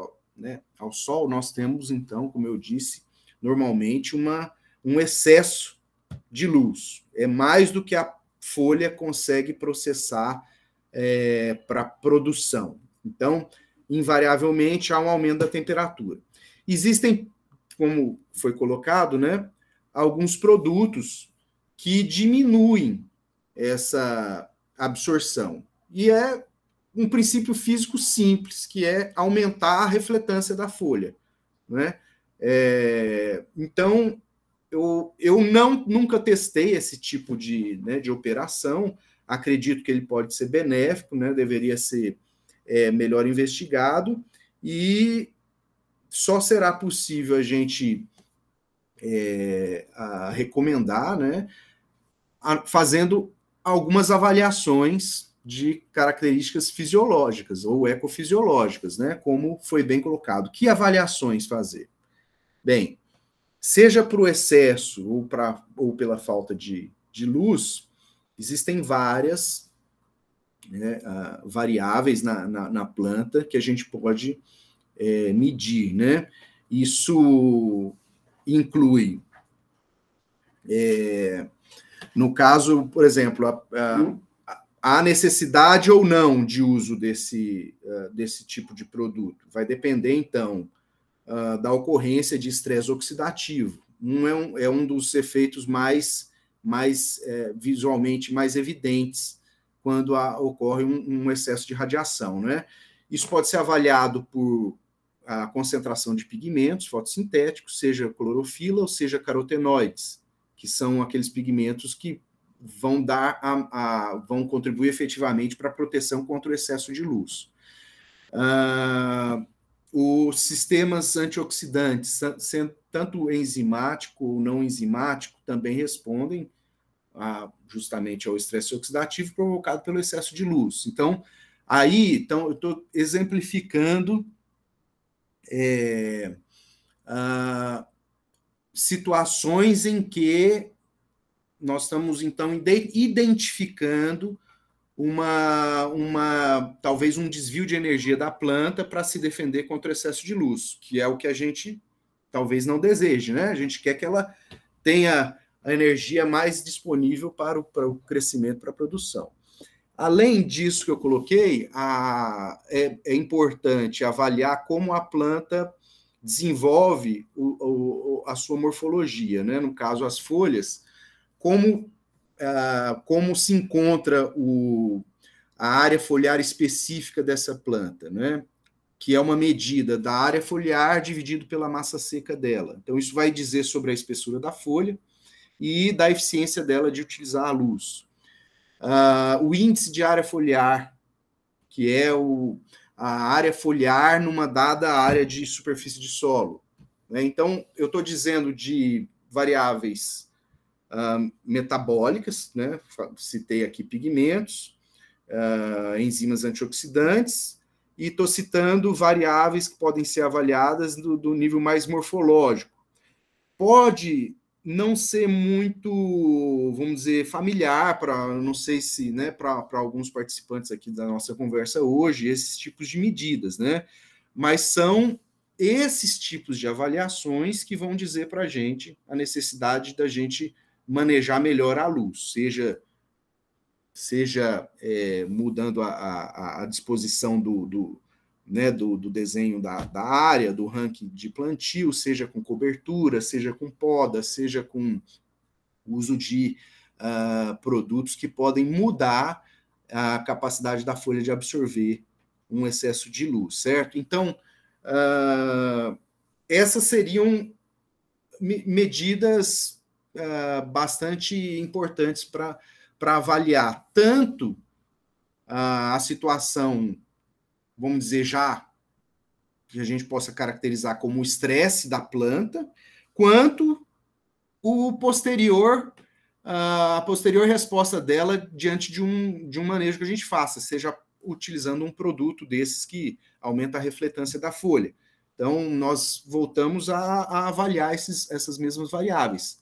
ao sol, nós temos, então, como eu disse, normalmente um excesso de luz. É mais do que a folha consegue processar para produção. Então, invariavelmente, há um aumento da temperatura. Existem, como foi colocado, né, alguns produtos que diminuem essa absorção. E é um princípio físico simples, que é aumentar a refletância da folha, né? Então, eu nunca testei esse tipo de operação, acredito que ele pode ser benéfico, né? Deveria ser melhor investigado, e só será possível a gente recomendar, né, fazendo algumas avaliações de características fisiológicas ou ecofisiológicas, né, como foi bem colocado. Que avaliações fazer? Bem, seja para o excesso ou pela falta de luz, existem várias variáveis na planta que a gente pode medir, né? Isso inclui No caso, por exemplo, há necessidade ou não de uso desse tipo de produto. Vai depender, então, da ocorrência de estresse oxidativo. É um dos efeitos mais visualmente mais evidentes quando ocorre um excesso de radiação, né? Isso pode ser avaliado por a concentração de pigmentos fotossintéticos, seja clorofila ou seja carotenoides, que são aqueles pigmentos que vão vão contribuir efetivamente para a proteção contra o excesso de luz. Os sistemas antioxidantes, tanto enzimático ou não enzimático, também respondem justamente ao estresse oxidativo provocado pelo excesso de luz. Então, eu estou exemplificando situações em que nós estamos, então, identificando talvez um desvio de energia da planta para se defender contra o excesso de luz, que é o que a gente talvez não deseje, né? A gente quer que ela tenha a energia mais disponível para o crescimento, para a produção. Além disso que eu coloquei, é importante avaliar como a planta desenvolve a sua morfologia, né? No caso, as folhas, como se encontra a área foliar específica dessa planta, né? Que é uma medida da área foliar dividido pela massa seca dela. Então, isso vai dizer sobre a espessura da folha e da eficiência dela de utilizar a luz. O índice de área foliar, que é a área foliar numa dada área de superfície de solo, né? Então, eu estou dizendo de variáveis metabólicas, né? Citei aqui pigmentos, enzimas antioxidantes, e estou citando variáveis que podem ser avaliadas do nível mais morfológico. Pode não ser muito, vamos dizer, familiar não sei se, né, para alguns participantes aqui da nossa conversa hoje, esses tipos de medidas, né? Mas são esses tipos de avaliações que vão dizer para a gente a necessidade da gente manejar melhor a luz, seja mudando a disposição do desenho da área, do ranking de plantio, seja com cobertura, seja com poda, seja com uso de produtos que podem mudar a capacidade da folha de absorver um excesso de luz, certo? Então, essas seriam medidas bastante importantes para avaliar tanto a situação, vamos dizer, já que a gente possa caracterizar como o estresse da planta, quanto a posterior resposta dela diante de um manejo que a gente faça, seja utilizando um produto desses que aumenta a refletância da folha. Então, nós voltamos a avaliar essas mesmas variáveis.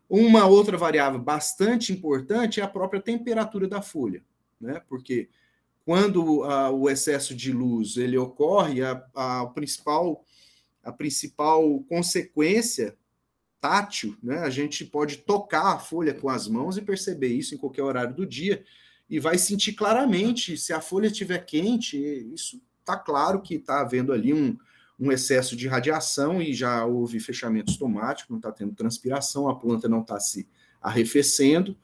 Uma outra variável bastante importante é a própria temperatura da folha, né? Porque quando o excesso de luz ele ocorre, a principal consequência tátil, né? A gente pode tocar a folha com as mãos e perceber isso em qualquer horário do dia e vai sentir claramente, se a folha estiver quente, isso está claro que está havendo ali um excesso de radiação e já houve fechamento estomático, não está tendo transpiração, a planta não está se arrefecendo,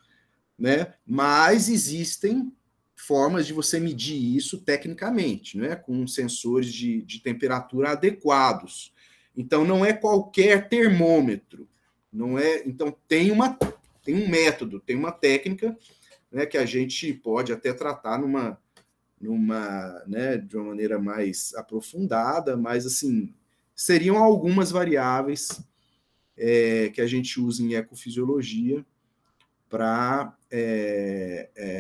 né? Mas existem formas de você medir isso tecnicamente, né? Com sensores de temperatura adequados. Então, não é qualquer termômetro, não é. Então, tem um método, tem uma técnica, né, que a gente pode até tratar né, de uma maneira mais aprofundada, mas assim seriam algumas variáveis que a gente usa em ecofisiologia para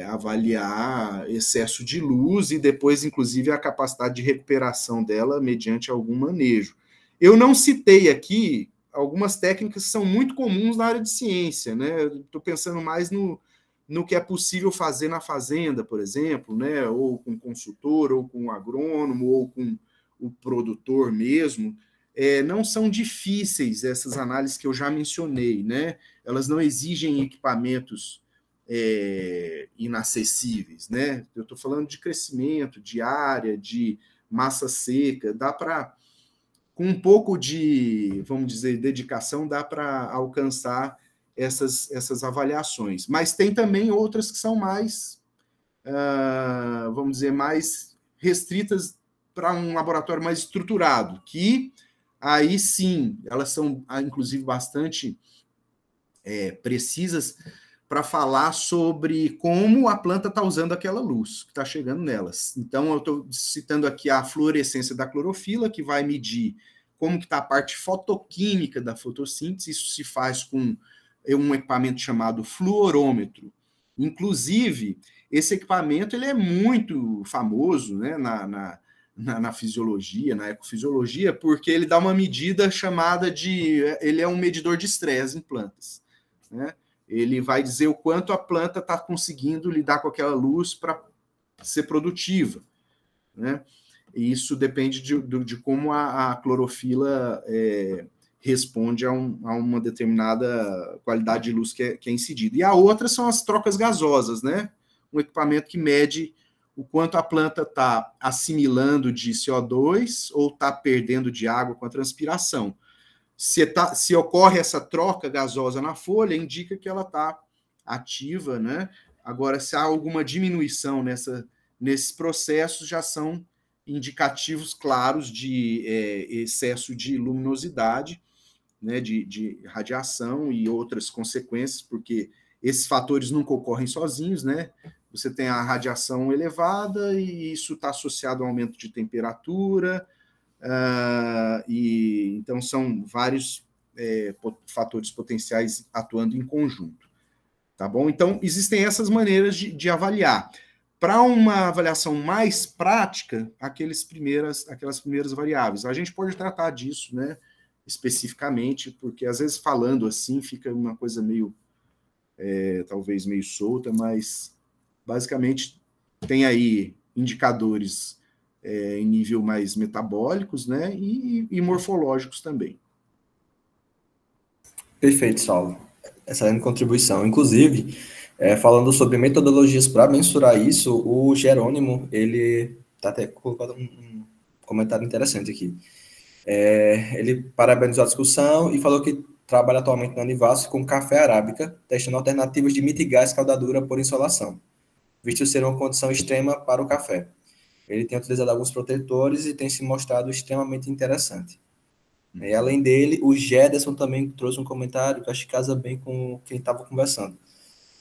avaliar excesso de luz e depois, inclusive, a capacidade de recuperação dela mediante algum manejo. Eu não citei aqui algumas técnicas que são muito comuns na área de ciência, né? Estou pensando mais no que é possível fazer na fazenda, por exemplo, né? Ou com consultor, ou com agrônomo, ou com o produtor mesmo, não são difíceis, essas análises que eu já mencionei, né? Elas não exigem equipamentos inacessíveis, né? Eu estou falando de crescimento, de área, de massa seca, dá para, com um pouco de, vamos dizer, dedicação, dá para alcançar essas avaliações. Mas tem também outras que são mais, vamos dizer, mais restritas para um laboratório mais estruturado, que aí sim, elas são, inclusive, bastante precisas para falar sobre como a planta está usando aquela luz que está chegando nelas. Então, eu estou citando aqui a fluorescência da clorofila, que vai medir como que está a parte fotoquímica da fotossíntese. Isso se faz com um equipamento chamado fluorômetro. Inclusive, esse equipamento ele é muito famoso, né, na fisiologia, na ecofisiologia, porque ele dá uma medida chamada de... Ele é um medidor de estresse em plantas, né? Ele vai dizer o quanto a planta está conseguindo lidar com aquela luz para ser produtiva, né? E isso depende de como a clorofila responde a uma determinada qualidade de luz que é incidida. E a outra são as trocas gasosas, né? Um equipamento que mede o quanto a planta está assimilando de CO2 ou está perdendo de água com a transpiração. Se ocorre essa troca gasosa na folha, indica que ela está ativa, né? Agora, se há alguma diminuição nesses processos, já são indicativos claros de excesso de luminosidade, né? De radiação e outras consequências, porque esses fatores nunca ocorrem sozinhos, né? Você tem a radiação elevada e isso está associado ao aumento de temperatura, e então são vários fatores potenciais atuando em conjunto, tá bom? Então, existem essas maneiras de avaliar. Para uma avaliação mais prática, aquelas primeiras variáveis. A gente pode tratar disso, né, especificamente, porque às vezes falando assim fica uma coisa meio, talvez meio solta, mas basicamente tem aí indicadores em nível mais metabólicos, né, e morfológicos também. Perfeito, Saulo. Excelente contribuição. Inclusive, falando sobre metodologias para mensurar isso, o Jerônimo, ele está até colocando um comentário interessante aqui. Ele parabenizou a discussão e falou que trabalha atualmente na Univasf com café arábica, testando alternativas de mitigar a escaldadura por insolação, visto ser uma condição extrema para o café. Ele tem utilizado alguns protetores e tem se mostrado extremamente interessante. E, além dele, o Gederson também trouxe um comentário que acho que casa bem com quem estava conversando.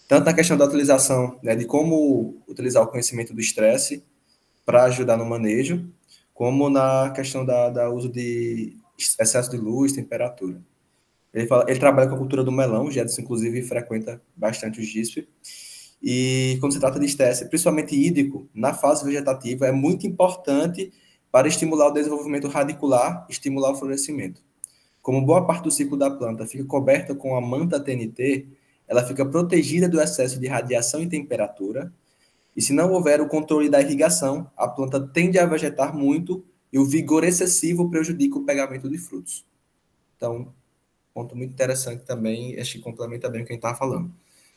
Tanto na questão da utilização, né, de como utilizar o conhecimento do estresse para ajudar no manejo, como na questão da uso de excesso de luz, temperatura. Ele trabalha com a cultura do melão, o Gederson, inclusive, frequenta bastante o GISP. E quando se trata de estresse, principalmente hídrico, na fase vegetativa, é muito importante para estimular o desenvolvimento radicular e estimular o florescimento. Como boa parte do ciclo da planta fica coberta com a manta TNT, ela fica protegida do excesso de radiação e temperatura, e se não houver o controle da irrigação, a planta tende a vegetar muito e o vigor excessivo prejudica o pegamento de frutos. Então, ponto muito interessante também, este complementa bem o que a gente estava falando.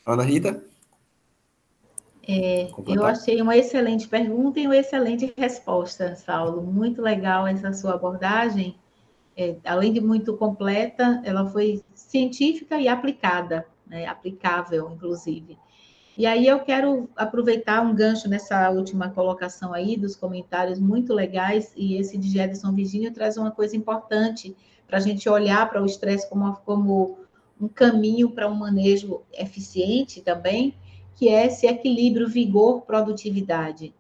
Ana Rita? Eu achei uma excelente pergunta e uma excelente resposta, Saulo. Muito legal essa sua abordagem. Além de muito completa, ela foi científica e aplicada, né? Aplicável, inclusive. E aí eu quero aproveitar um gancho nessa última colocação aí, dos comentários muito legais, e esse de Gederson Virgínio traz uma coisa importante para a gente olhar para o estresse como um caminho para um manejo eficiente também, que é esse equilíbrio vigor-produtividade.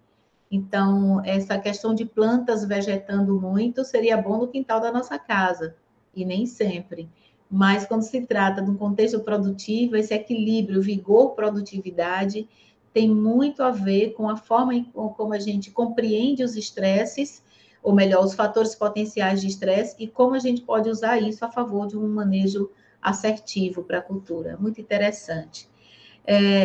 Então, essa questão de plantas vegetando muito seria bom no quintal da nossa casa, e nem sempre. Mas quando se trata de um contexto produtivo, esse equilíbrio vigor-produtividade tem muito a ver com a forma como a gente compreende os estresses, ou melhor, os fatores potenciais de estresse, e como a gente pode usar isso a favor de um manejo assertivo para a cultura. Muito interessante.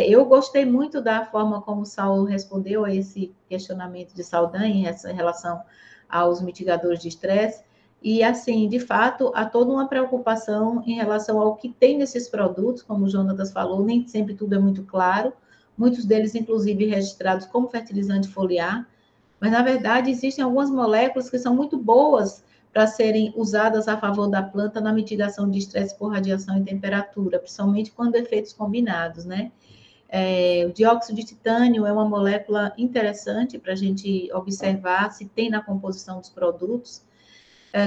Eu gostei muito da forma como o Saulo respondeu a esse questionamento de Saldanha em relação aos mitigadores de estresse, E, assim, de fato, há toda uma preocupação em relação ao que tem nesses produtos, como o Jonatas falou, nem sempre tudo é muito claro, muitos deles, inclusive, registrados como fertilizante foliar, mas, na verdade, existem algumas moléculas que são muito boas para serem usadas a favor da planta na mitigação de estresse por radiação e temperatura, principalmente quando efeitos combinados, né? O dióxido de titânio é uma molécula interessante para a gente observar se tem na composição dos produtos.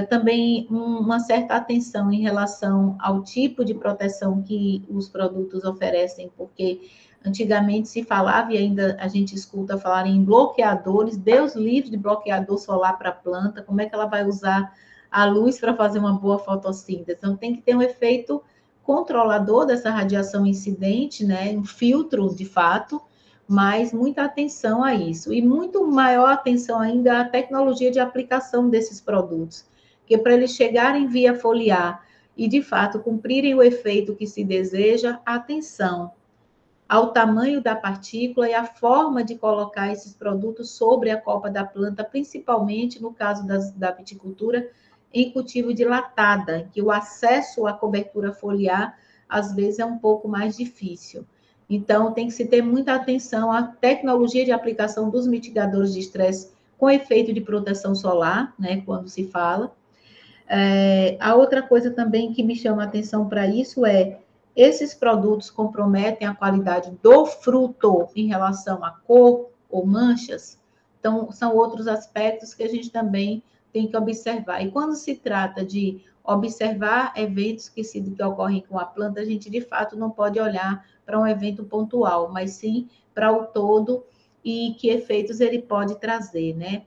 Também uma certa atenção em relação ao tipo de proteção que os produtos oferecem, porque antigamente se falava, e ainda a gente escuta falar em bloqueadores, Deus livre de bloqueador solar para a planta, como é que ela vai usar a luz para fazer uma boa fotossíntese? Então, tem que ter um efeito controlador dessa radiação incidente, né? Um filtro, de fato, mas muita atenção a isso. E muito maior atenção ainda à tecnologia de aplicação desses produtos, porque para eles chegarem via foliar e, de fato, cumprirem o efeito que se deseja, atenção ao tamanho da partícula e à forma de colocar esses produtos sobre a copa da planta, principalmente no caso da viticultura, em cultivo dilatada, que o acesso à cobertura foliar, às vezes, é um pouco mais difícil. Então, tem que se ter muita atenção à tecnologia de aplicação dos mitigadores de estresse com efeito de proteção solar, né, quando se fala. A outra coisa também que me chama a atenção para isso esses produtos comprometem a qualidade do fruto em relação à cor ou manchas. Então, são outros aspectos que a gente também tem que observar. E quando se trata de observar eventos que ocorrem com a planta, a gente, de fato, não pode olhar para um evento pontual, mas sim para o todo e que efeitos ele pode trazer, né?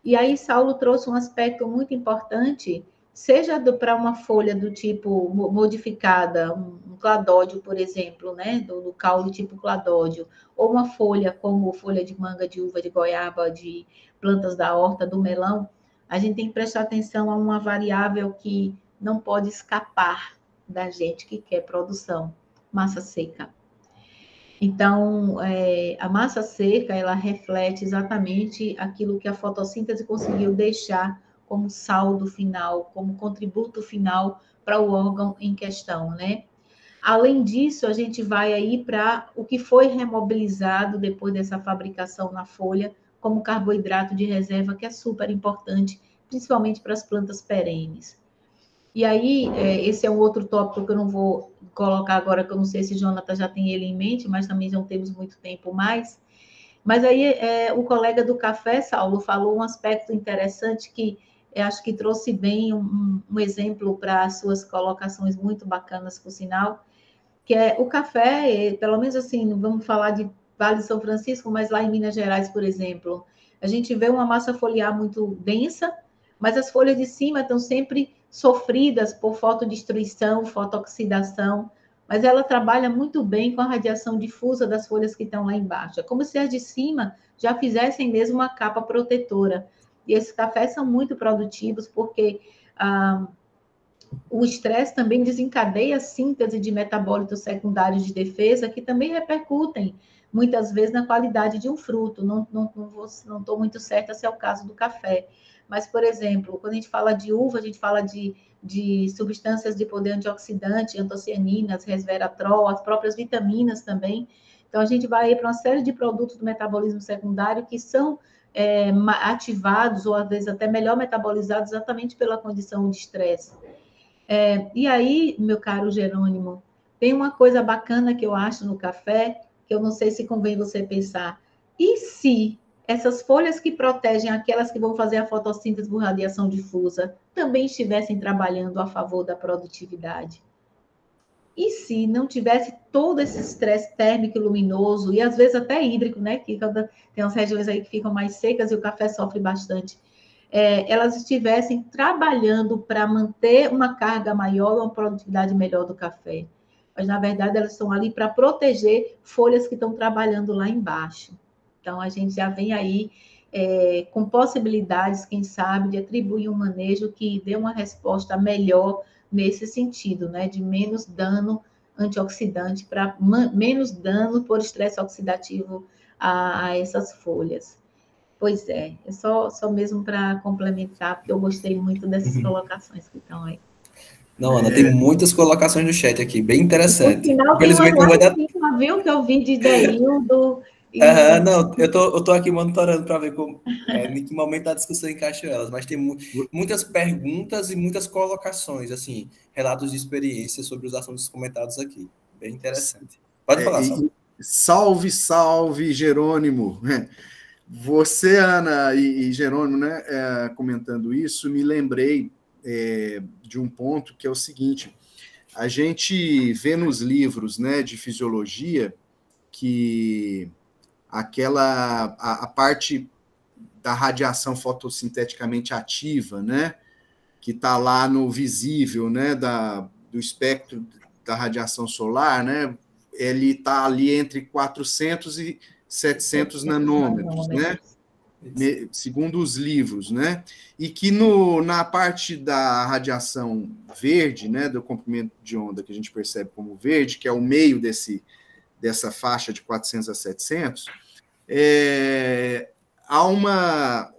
E aí, Saulo trouxe um aspecto muito importante, seja para uma folha do tipo modificada, um cladódio, por exemplo, né, do caule tipo cladódio, ou uma folha como folha de manga, de uva, de goiaba, de plantas da horta, do melão, a gente tem que prestar atenção a uma variável que não pode escapar da gente que quer produção: massa seca. Então, a massa seca, ela reflete exatamente aquilo que a fotossíntese conseguiu deixar como saldo final, como contributo final para o órgão em questão, né? Além disso, a gente vai aí para o que foi remobilizado depois dessa fabricação na folha, como carboidrato de reserva, que é super importante, principalmente para as plantas perenes. E aí, esse é um outro tópico que eu não vou colocar agora, que eu não sei se Jonathan já tem ele em mente, mas também não temos muito tempo mais. Mas aí, o colega do café, Saulo, falou um aspecto interessante que eu acho que trouxe bem um exemplo para as suas colocações muito bacanas, por sinal, que é o café, pelo menos assim, não vamos falar de Vale de São Francisco, mas lá em Minas Gerais, por exemplo, a gente vê uma massa foliar muito densa, mas as folhas de cima estão sempre sofridas por fotodestruição, fotooxidação, mas ela trabalha muito bem com a radiação difusa das folhas que estão lá embaixo. É como se as de cima já fizessem mesmo uma capa protetora. E esses cafés são muito produtivos porque o estresse também desencadeia a síntese de metabólitos secundários de defesa, que também repercutem, muitas vezes, na qualidade de um fruto. Não estou muito certa se é o caso do café. Mas, por exemplo, quando a gente fala de uva, a gente fala de substâncias de poder antioxidante, antocianinas, resveratrol, as próprias vitaminas também. Então, a gente vai para uma série de produtos do metabolismo secundário que são ativados, ou às vezes até melhor metabolizados, exatamente pela condição de estresse. E aí, meu caro Jerônimo, tem uma coisa bacana que eu acho no café, que eu não sei se convém você pensar. E se essas folhas que protegem aquelas que vão fazer a fotossíntese por radiação difusa também estivessem trabalhando a favor da produtividade? E se não tivesse todo esse estresse térmico e luminoso, e às vezes até hídrico, né? Que tem umas regiões aí que ficam mais secas e o café sofre bastante. Elas estivessem trabalhando para manter uma carga maior, uma produtividade melhor do café. Mas, na verdade, elas estão ali para proteger folhas que estão trabalhando lá embaixo. Então, a gente já vem aí com possibilidades, quem sabe, de atribuir um manejo que dê uma resposta melhor nesse sentido, né? De menos dano antioxidante, para menos dano por estresse oxidativo a essas folhas. Pois é, é só mesmo para complementar, porque eu gostei muito dessas colocações que estão aí. Não, Ana, tem muitas colocações no chat aqui, bem No interessante. final tem umas Infelizmente não lá vai dar. em cima, viu, que eu vi de Deildo. Não, eu tô aqui monitorando para ver em que momento da discussão encaixo elas, mas tem muitas perguntas e muitas colocações, assim, relatos de experiência sobre os assuntos comentados aqui. Bem interessante. Pode falar, Saulo. Salve, salve, Jerônimo. Você, Ana e Jerônimo, né, comentando isso, me lembrei de um ponto que é o seguinte: a gente vê nos livros, né, de fisiologia que a parte da radiação fotossinteticamente ativa, né, que está lá no visível, né, do espectro da radiação solar, né, ele está ali entre 400 e 700 nanômetros, né, segundo os livros, né, e que na parte da radiação verde, né, do comprimento de onda que a gente percebe como verde, que é o meio dessa faixa de 400 a 700, há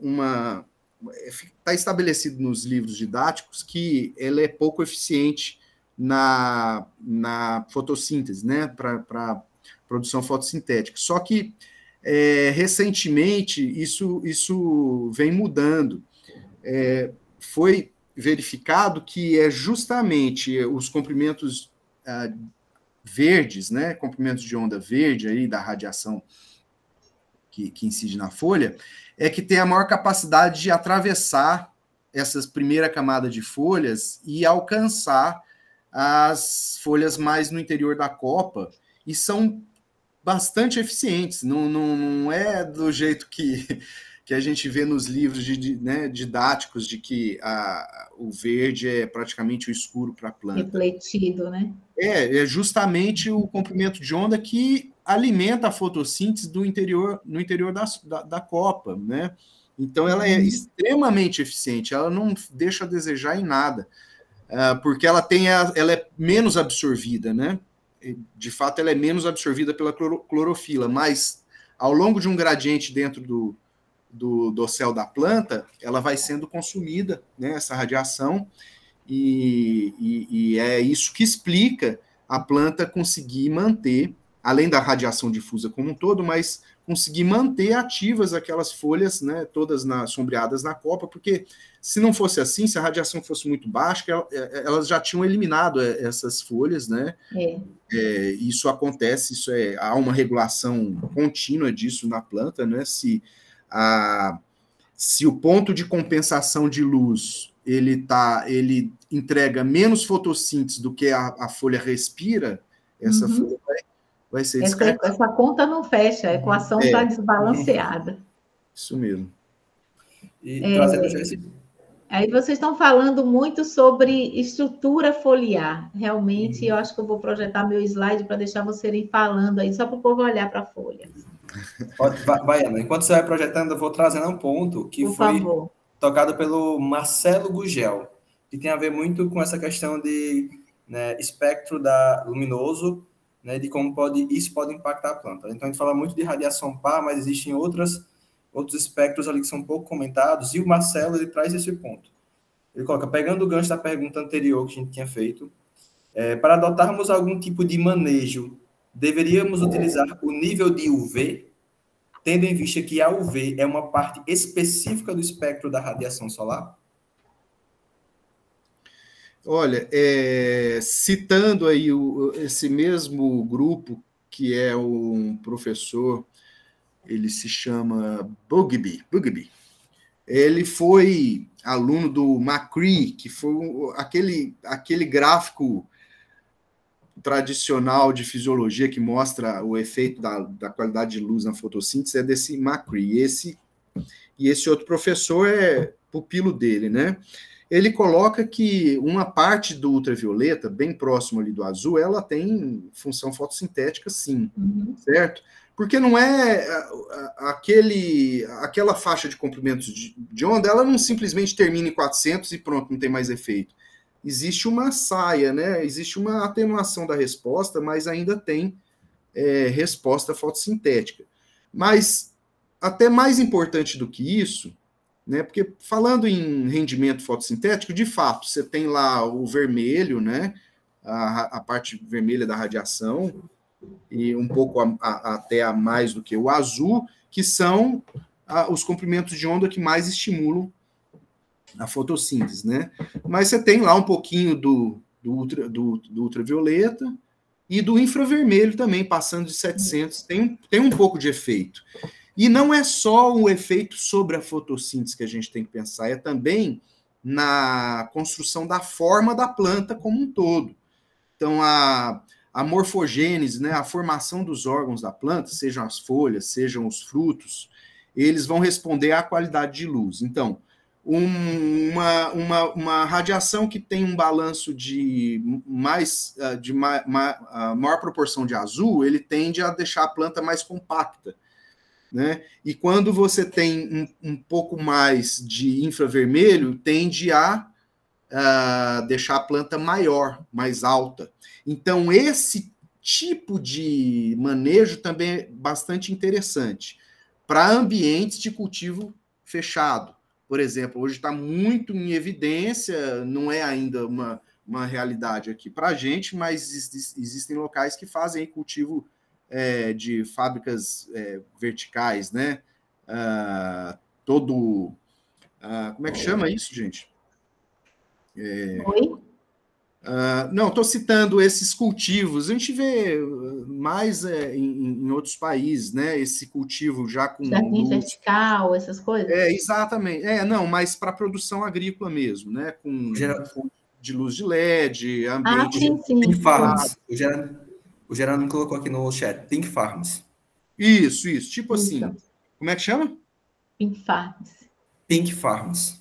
está estabelecido nos livros didáticos que ela é pouco eficiente na fotossíntese, né, para produção fotossintética. Só que, recentemente, isso vem mudando. Foi verificado que é justamente os comprimentos verdes, né, comprimentos de onda verde aí da radiação que incide na folha, é que tem a maior capacidade de atravessar essas primeira camada de folhas e alcançar as folhas mais no interior da copa, e são bastante eficientes, não é do jeito que a gente vê nos livros né, didáticos de que o verde é praticamente o escuro para a planta. Refletido, né? É justamente o comprimento de onda que alimenta a fotossíntese no interior da copa, né? Então, ela é extremamente eficiente, ela não deixa a desejar em nada, porque ela é menos absorvida, né? De fato, ela é menos absorvida pela clorofila, mas ao longo de um gradiente dentro do dossel da planta, ela vai sendo consumida, né, essa radiação, e é isso que explica a planta conseguir manter, além da radiação difusa como um todo, mas conseguir manter ativas aquelas folhas, né, todas sombreadas na copa, porque se não fosse assim, se a radiação fosse muito baixa, elas já tinham eliminado essas folhas, né? Isso acontece, há uma regulação contínua disso na planta, né? Se o ponto de compensação de luz ele entrega menos fotossíntese do que a folha respira, essa folha vai ser descartada. Essa conta não fecha, a equação está desbalanceada. Isso mesmo. E trazendo esse... Aí vocês estão falando muito sobre estrutura foliar. Realmente, eu acho que eu vou projetar meu slide para deixar vocês irem falando aí, só para o povo olhar para a folha. Vai, Ana. Enquanto você vai projetando, eu vou trazendo um ponto que foi tocado pelo Marcelo Gugel, que tem a ver muito com essa questão de, né, espectro luminoso, né, de como isso pode impactar a planta. Então, a gente fala muito de radiação par, mas existem outros espectros ali que são pouco comentados, e o Marcelo, ele traz esse ponto. Ele coloca, pegando o gancho da pergunta anterior que a gente tinha feito, para adotarmos algum tipo de manejo, deveríamos utilizar o nível de UV, tendo em vista que a UV é uma parte específica do espectro da radiação solar? Olha, citando aí esse mesmo grupo, que é um professor, ele se chama Bugbee. Ele foi aluno do McCree, que foi aquele gráfico tradicional de fisiologia que mostra o efeito da qualidade de luz na fotossíntese, é desse McCree. E esse outro professor é pupilo dele, né? Ele coloca que uma parte do ultravioleta, bem próximo ali do azul, ela tem função fotossintética, sim, certo? Porque não é aquela faixa de comprimentos de onda, ela não simplesmente termina em 400 e pronto, não tem mais efeito. Existe uma saia, né? Existe uma atenuação da resposta, mas ainda tem resposta fotossintética. Mas até mais importante do que isso, né? Porque falando em rendimento fotossintético, de fato, você tem lá o vermelho, né? A parte vermelha da radiação, e um pouco até a mais do que o azul, que são os comprimentos de onda que mais estimulam a fotossíntese, né? Mas você tem lá um pouquinho do ultravioleta e do infravermelho também, passando de 700, tem um pouco de efeito. E não é só o efeito sobre a fotossíntese que a gente tem que pensar, é também na construção da forma da planta como um todo. Então, a morfogênese, né, a formação dos órgãos da planta, sejam as folhas, sejam os frutos, eles vão responder à qualidade de luz. Então, uma radiação que tem um balanço de maior proporção de azul, ele tende a deixar a planta mais compacta, né? E quando você tem um pouco mais de infravermelho, tende a deixar a planta maior, mais alta. Então, esse tipo de manejo também é bastante interessante para ambientes de cultivo fechado. Por exemplo, hoje está muito em evidência, não é ainda uma realidade aqui para a gente, mas existem locais que fazem cultivo de fábricas verticais, né? Como é que chama isso, gente? Oi? Não, estou citando esses cultivos. A gente vê mais em outros países, né? Esse cultivo já com Jardim vertical, essas coisas? Exatamente. Não, mas para produção agrícola mesmo, né? Com de luz de LED, ambiente... sim. Pink Farms. O Gerardo me colocou aqui no chat. Pink Farms. Isso. Tipo assim. Como é que chama? Pink Farms. Pink Farms.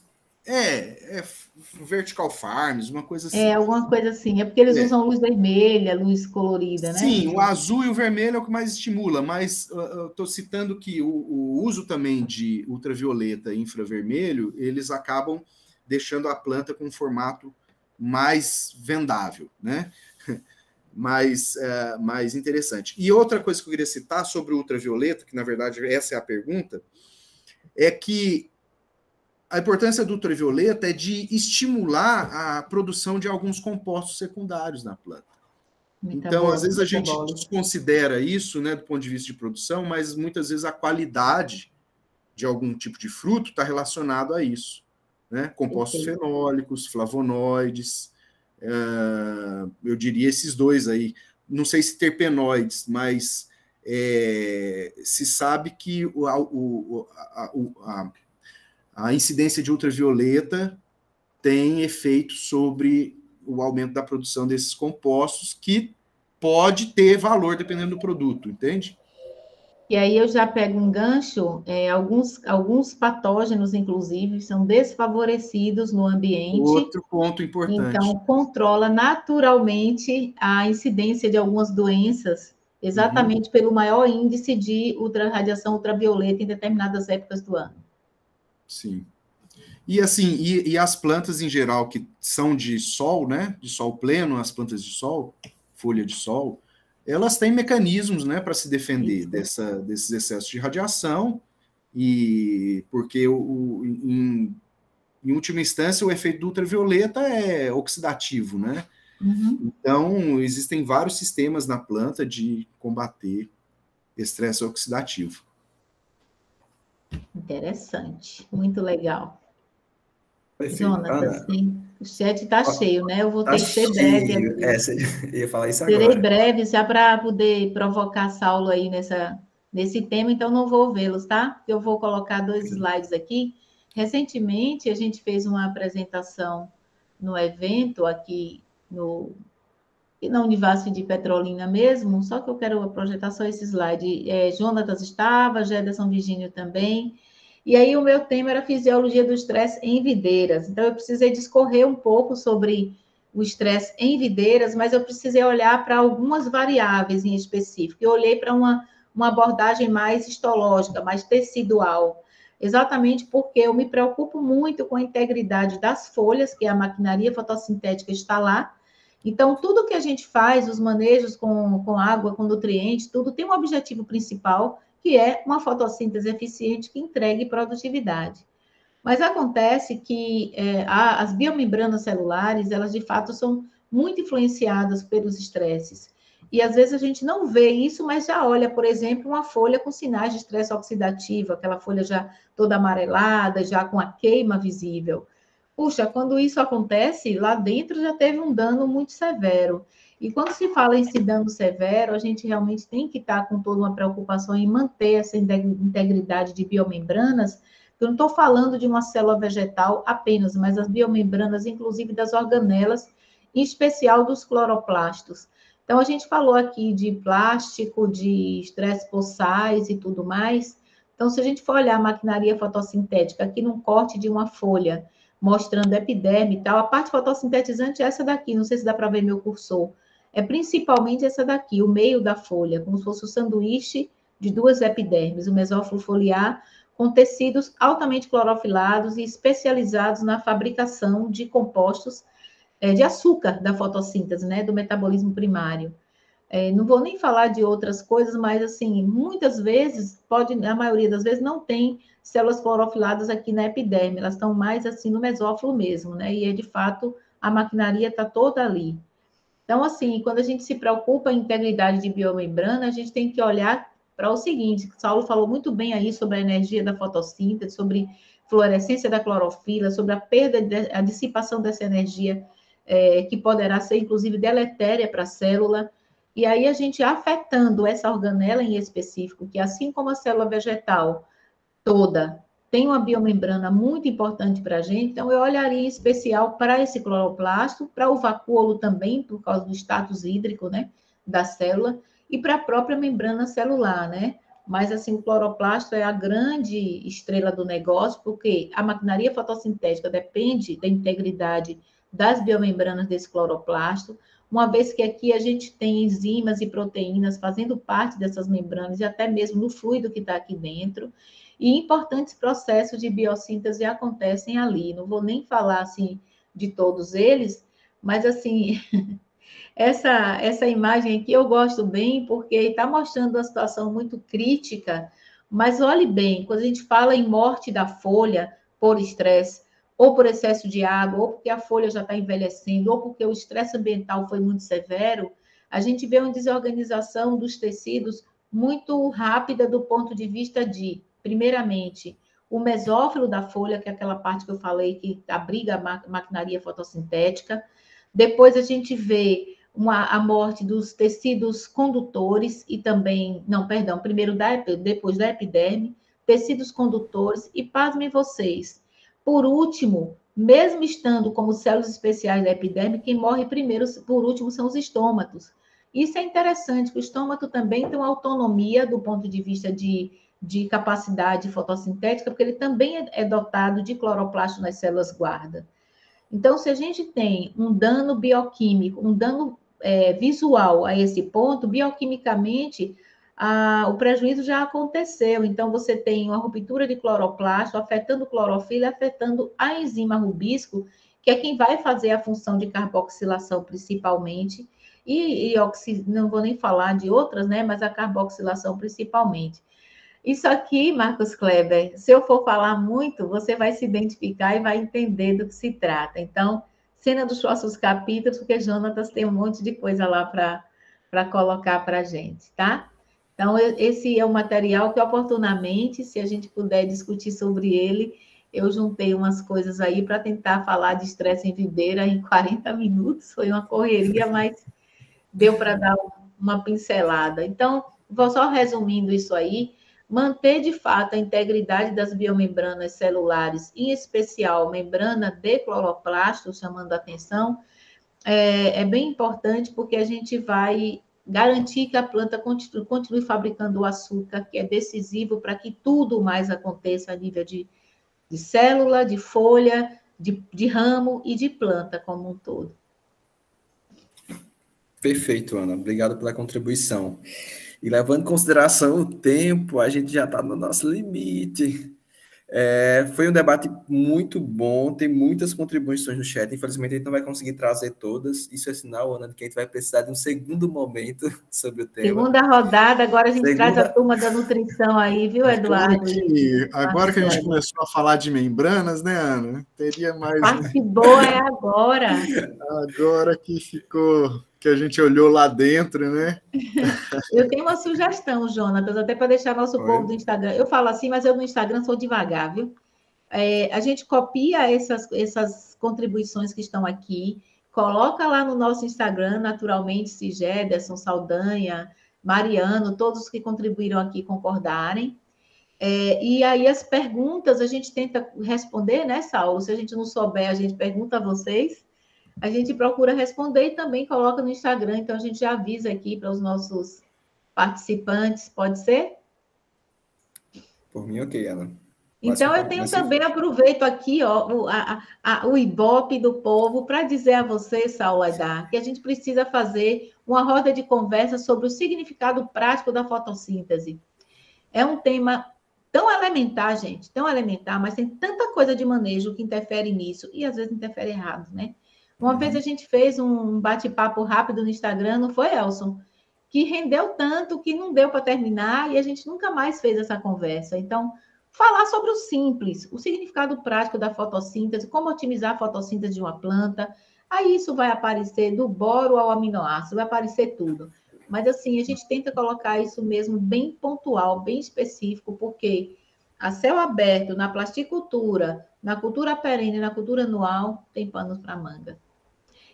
Vertical Farms, uma coisa assim. Alguma coisa assim. É porque eles usam luz vermelha, luz colorida, né? Sim, o azul e o vermelho é o que mais estimula, mas eu estou citando que o uso também de ultravioleta e infravermelho, eles acabam deixando a planta com um formato mais vendável, né? mais interessante. E outra coisa que eu queria citar sobre o ultravioleta, que na verdade essa é a pergunta, é que a importância do ultravioleta é de estimular a produção de alguns compostos secundários na planta. Então, às vezes a gente desconsidera isso, né, do ponto de vista de produção, mas muitas vezes a qualidade de algum tipo de fruto está relacionado a isso, né? Compostos fenólicos, flavonoides, eu diria esses dois aí. Não sei se terpenoides, mas se sabe que a incidência de ultravioleta tem efeito sobre o aumento da produção desses compostos, que pode ter valor dependendo do produto, entende? E aí eu já pego um gancho, alguns patógenos, inclusive, são desfavorecidos no ambiente. Outro ponto importante. Então, controla naturalmente a incidência de algumas doenças, exatamente pelo maior índice de radiação ultravioleta em determinadas épocas do ano. Sim. E assim, e as plantas em geral que são de sol, né? De sol pleno, as plantas de sol, folha de sol, elas têm mecanismos, né, para se defender desses excessos de radiação, e porque em última instância o efeito do ultravioleta é oxidativo, né? Então, existem vários sistemas na planta de combater estresse oxidativo. Interessante, muito legal. Perfeito. Jonatas, o chat está cheio, né? Eu vou ter que ser breve aqui. Eu ia falar isso agora. Serei breve, já para poder provocar Saulo aí nesse tema, então não vou vê-los, tá? Eu vou colocar 2 slides aqui. Recentemente, a gente fez uma apresentação no evento aqui na Univasf de Petrolina mesmo, só que eu quero projetar só esse slide. Jonatas estava, Gederson Virgínio também. E aí o meu tema era fisiologia do estresse em videiras. Então, eu precisei discorrer um pouco sobre o estresse em videiras, mas eu precisei olhar para algumas variáveis em específico. Eu olhei para uma abordagem mais histológica, mais tecidual, exatamente porque eu me preocupo muito com a integridade das folhas, que a maquinaria fotossintética está lá. Então, tudo que a gente faz, os manejos com água, com nutrientes, tudo tem um objetivo principal, que que é uma fotossíntese eficiente que entregue produtividade. Mas acontece que as biomembranas celulares, elas de fato são muito influenciadas pelos estresses. E às vezes a gente não vê isso, mas já olha, por exemplo, uma folha com sinais de estresse oxidativo, aquela folha já toda amarelada, já com a queima visível. Puxa, quando isso acontece, lá dentro já teve um dano muito severo. E quando se fala em esse dano severo, a gente realmente tem que estar com toda uma preocupação em manter essa integridade de biomembranas. Eu não estou falando de uma célula vegetal apenas, mas as biomembranas, inclusive das organelas, em especial dos cloroplastos. Então, a gente falou aqui de plástico, de estresse poçais e tudo mais. Então, se a gente for olhar a maquinaria fotossintética aqui num corte de uma folha, mostrando epiderme e tal, a parte fotossintetizante é essa daqui, não sei se dá para ver meu cursor. É principalmente essa daqui, o meio da folha, como se fosse o sanduíche de duas epidermes, o mesófilo foliar, com tecidos altamente clorofilados e especializados na fabricação de compostos de açúcar da fotossíntese, né, do metabolismo primário. Não vou nem falar de outras coisas, mas, assim, muitas vezes, a maioria das vezes, não tem células clorofiladas aqui na epiderme, elas estão mais, assim, no mesófilo mesmo, né, e, de fato, a maquinaria está toda ali. Então, assim, quando a gente se preocupa em integridade de biomembrana, a gente tem que olhar para o seguinte, o Saulo falou muito bem aí sobre a energia da fotossíntese, sobre fluorescência da clorofila, sobre a perda, a dissipação dessa energia, que poderá ser, inclusive, deletéria para a célula. E aí a gente afetando essa organela em específico, que assim como a célula vegetal toda tem uma biomembrana muito importante para a gente, então eu olharia em especial para esse cloroplasto, para o vacúolo também, por causa do status hídrico, né, da célula, e para a própria membrana celular, né? Mas, assim, o cloroplasto é a grande estrela do negócio, porque a maquinaria fotossintética depende da integridade das biomembranas desse cloroplasto, uma vez que aqui a gente tem enzimas e proteínas fazendo parte dessas membranas e até mesmo no fluido que está aqui dentro, e importantes processos de biossíntese acontecem ali. Não vou nem falar, assim, de todos eles, mas, assim, essa imagem aqui eu gosto bem, porque está mostrando uma situação muito crítica, mas olhe bem, quando a gente fala em morte da folha por estresse, ou por excesso de água, ou porque a folha já está envelhecendo, ou porque o estresse ambiental foi muito severo, a gente vê uma desorganização dos tecidos muito rápida do ponto de vista de, primeiramente, o mesófilo da folha, que é aquela parte que eu falei que abriga a maquinaria fotossintética. Depois a gente vê a morte dos tecidos condutores e também, não, perdão, depois da epiderme, tecidos condutores e, pasmem vocês, por último, mesmo estando como células especiais da epiderme, quem morre primeiro, por último, são os estômatos. Isso é interessante, que o estômato também tem uma autonomia do ponto de vista de capacidade fotossintética, porque ele também é dotado de cloroplasto nas células guarda. Então, se a gente tem um dano bioquímico, um dano visual a esse ponto, bioquimicamente, o prejuízo já aconteceu. Então, você tem uma ruptura de cloroplasto afetando clorofila, afetando a enzima rubisco, que é quem vai fazer a função de carboxilação principalmente, não vou nem falar de outras, né, mas a carboxilação principalmente. Isso aqui, Marcos Kleber, se eu for falar muito, você vai se identificar e vai entender do que se trata. Então, cena dos próximos capítulos, porque Jonatas tem um monte de coisa lá para colocar para a gente, tá? Então, esse é um material que, oportunamente, se a gente puder discutir sobre ele, eu juntei umas coisas aí para tentar falar de estresse em videira em 40 minutos. Foi uma correria, mas deu para dar uma pincelada. Então, vou só resumindo isso aí. Manter, de fato, a integridade das biomembranas celulares, em especial membrana de cloroplasto, chamando a atenção, é bem importante, porque a gente vai garantir que a planta continue fabricando o açúcar, que é decisivo para que tudo mais aconteça a nível de célula, de folha, de ramo e de planta como um todo. Perfeito, Ana. Obrigado pela contribuição. E levando em consideração o tempo, a gente já está no nosso limite. Foi um debate muito bom, tem muitas contribuições no chat. Infelizmente, a gente não vai conseguir trazer todas. Isso é sinal, Ana, de que a gente vai precisar de um segundo momento sobre o tema. Segunda rodada, agora a gente traz a turma da nutrição aí, viu, Eduardo? Agora que a gente começou a falar de membranas, né, Ana? Teria mais... Parte boa é agora. Agora que ficou... que a gente olhou lá dentro, né? Eu tenho uma sugestão, Jonatas, até para deixar nosso povo do Instagram. Eu falo assim, mas eu no Instagram sou devagar, viu? A gente copia essas contribuições que estão aqui, coloca lá no nosso Instagram, naturalmente, se Gederson, Saldanha, Mariano, todos os que contribuíram aqui concordarem. E aí as perguntas a gente tenta responder, né, Saulo? Se a gente não souber, a gente pergunta a vocês. A gente procura responder e também coloca no Instagram, então a gente já avisa aqui para os nossos participantes, pode ser? Por mim, ok, Ana. Então, eu tenho também, aproveito aqui, o Ibope do povo para dizer a você, Saulo Aidar, que a gente precisa fazer uma roda de conversa sobre o significado prático da fotossíntese. É um tema tão elementar, gente, tão elementar, mas tem tanta coisa de manejo que interfere nisso, e às vezes interfere errado, né? Uma vez a gente fez um bate-papo rápido no Instagram, não foi, Elson? Que rendeu tanto que não deu para terminar e a gente nunca mais fez essa conversa. Então, falar sobre o simples, o significado prático da fotossíntese, como otimizar a fotossíntese de uma planta, aí isso vai aparecer do boro ao aminoácido, vai aparecer tudo. Mas, assim, a gente tenta colocar isso mesmo bem pontual, bem específico, porque a céu aberto, na plasticultura, na cultura perene, na cultura anual, tem panos para manga.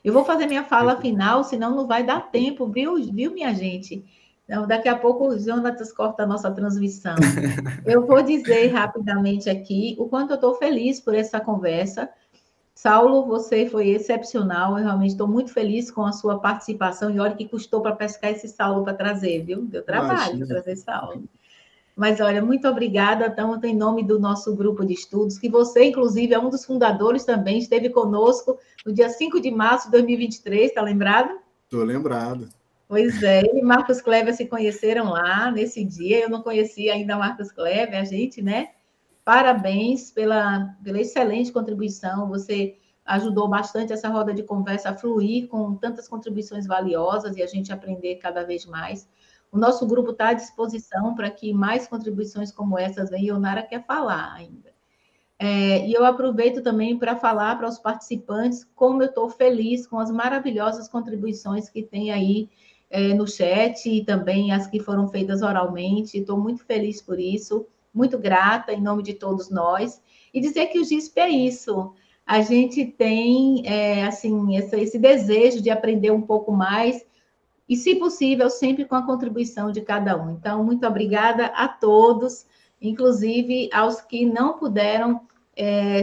Eu vou fazer minha fala final, senão não vai dar tempo, viu minha gente? Então, daqui a pouco o Jonatas corta a nossa transmissão. Eu vou dizer rapidamente aqui o quanto eu estou feliz por essa conversa. Saulo, você foi excepcional, eu realmente estou muito feliz com a sua participação, e olha que custou para pescar esse Saulo para trazer, viu? Deu trabalho trazer Saulo. Mas, olha, muito obrigada, tanto em nome do nosso grupo de estudos, que você, inclusive, é um dos fundadores também, esteve conosco no dia 5 de março de 2023, está lembrado? Estou lembrado. Pois é, ele e Marcos Kleber se conheceram lá nesse dia, eu não conhecia ainda Marcos Kleber, a gente, né? Parabéns pela excelente contribuição, você ajudou bastante essa roda de conversa a fluir com tantas contribuições valiosas e a gente aprender cada vez mais. O nosso grupo está à disposição para que mais contribuições como essas venham. Nara quer falar ainda. E eu aproveito também para falar para os participantes como eu estou feliz com as maravilhosas contribuições que tem aí no chat e também as que foram feitas oralmente. Estou muito feliz por isso, muito grata em nome de todos nós. E dizer que o GISP é isso. A gente tem assim, esse desejo de aprender um pouco mais, e, se possível, sempre com a contribuição de cada um. Então, muito obrigada a todos, inclusive aos que não puderam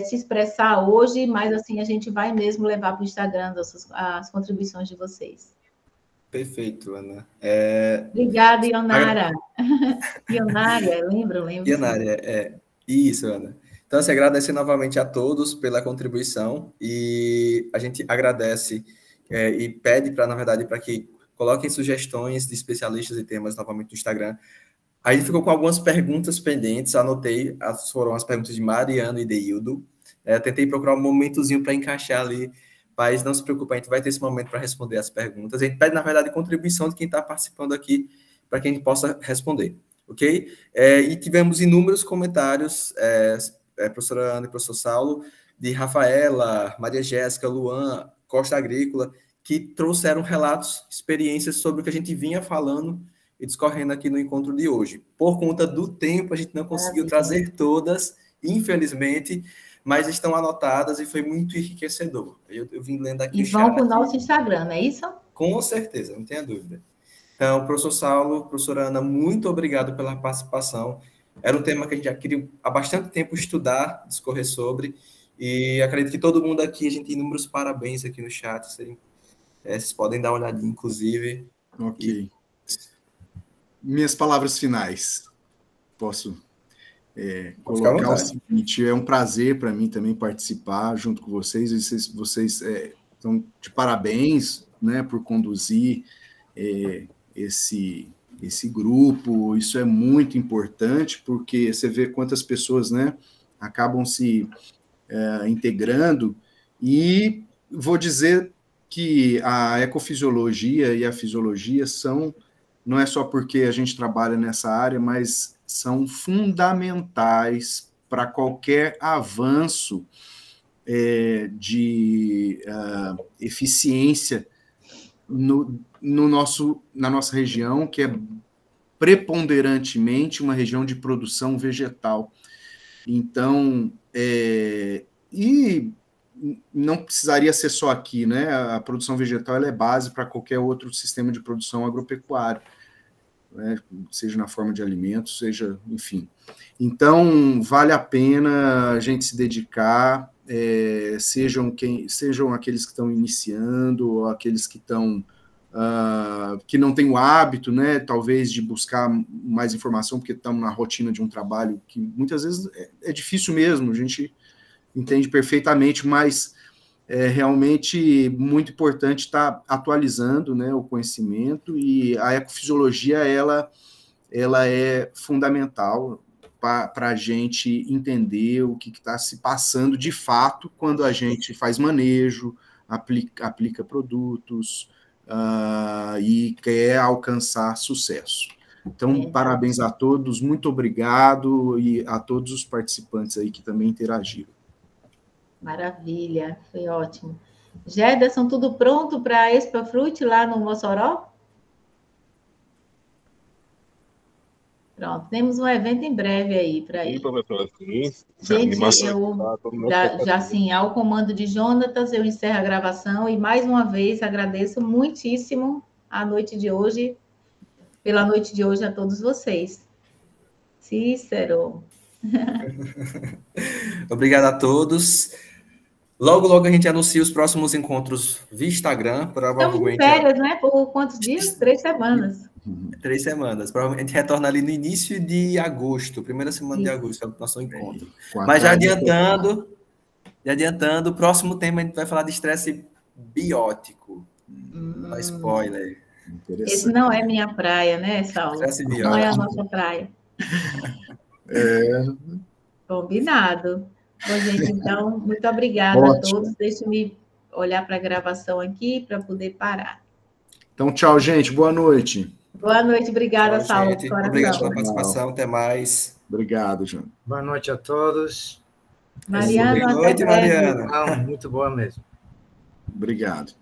se expressar hoje, mas, assim, a gente vai mesmo levar para o Instagram as contribuições de vocês. Perfeito, Ana. Obrigada, Ionara. Ionara, lembro. Ionara, isso, Ana. Então, assim, agradecer novamente a todos pela contribuição, e a gente agradece e pede, na verdade, para que coloquem sugestões de especialistas e temas novamente no Instagram. A gente ficou com algumas perguntas pendentes, anotei, foram as perguntas de Mariano e Deildo. Tentei procurar um momentozinho para encaixar ali, mas não se preocupe, a gente vai ter esse momento para responder as perguntas. A gente pede, na verdade, contribuição de quem está participando aqui, para que a gente possa responder, ok? E tivemos inúmeros comentários, professora Ana e professor Saulo, de Rafaela, Maria Jéssica, Luan, Costa Agrícola, que trouxeram relatos, experiências sobre o que a gente vinha falando e discorrendo aqui no encontro de hoje. Por conta do tempo, a gente não conseguiu trazer todas, infelizmente, mas estão anotadas e foi muito enriquecedor. Eu vim lendo aqui e vão para o nosso Instagram, não é isso? Com certeza, não tenha dúvida. Então, professor Saulo, professora Ana, muito obrigado pela participação. Era um tema que a gente já queria há bastante tempo estudar, discorrer sobre, e acredito que todo mundo aqui, a gente tem inúmeros parabéns aqui no chat, vocês podem dar uma olhadinha, inclusive. Ok. Minhas palavras finais. Posso colocar o seguinte: é um prazer para mim também participar junto com vocês. Vocês estão de parabéns, né, por conduzir esse grupo. Isso é muito importante, porque você vê quantas pessoas, né, acabam se integrando, e vou dizer que a ecofisiologia e a fisiologia não é só porque a gente trabalha nessa área, mas são fundamentais para qualquer avanço de eficiência na nossa região, que é preponderantemente uma região de produção vegetal. Então, e não precisaria ser só aqui, né? A produção vegetal ela é base para qualquer outro sistema de produção agropecuário, né? Seja na forma de alimentos, seja, enfim. Então, vale a pena a gente se dedicar, sejam aqueles que estão iniciando, ou aqueles que estão que não têm o hábito, né, talvez, de buscar mais informação, porque estamos na rotina de um trabalho que muitas vezes é difícil mesmo, a gente entende perfeitamente, mas é realmente muito importante estar atualizando, né, o conhecimento, e a ecofisiologia ela é fundamental para a gente entender o que está se passando de fato quando a gente faz manejo, aplica produtos e quer alcançar sucesso. Então, parabéns a todos, muito obrigado, e a todos os participantes aí que também interagiram. Maravilha, foi ótimo. Gederson, tudo pronto para a Expa Fruit lá no Mossoró? Pronto, temos um evento em breve aí para ir. Gente, eu já assim, ao comando de Jonatas, eu encerro a gravação e mais uma vez agradeço muitíssimo pela noite de hoje a todos vocês. Cícero. Obrigado a todos. Logo, logo a gente anuncia os próximos encontros via Instagram. Provavelmente. Estamos de férias, né? Por quantos dias? 3 semanas. 3 semanas. Provavelmente a gente retorna ali no início de agosto, primeira semana de agosto, é o nosso encontro. Mas já adiantando, o próximo tema a gente vai falar de estresse biótico. Não spoiler. Esse não é minha praia, né, Saulo? Não é a nossa praia. Combinado. Bom, gente, então, muito obrigada a todos. Deixe-me olhar para a gravação aqui para poder parar. Então, tchau, gente. Boa noite. Boa noite. Obrigada, Saulo. Obrigado pela participação. Até mais. Obrigado, João. Boa noite a todos. Mariana, boa noite, Mariana. Muito boa mesmo. Obrigado.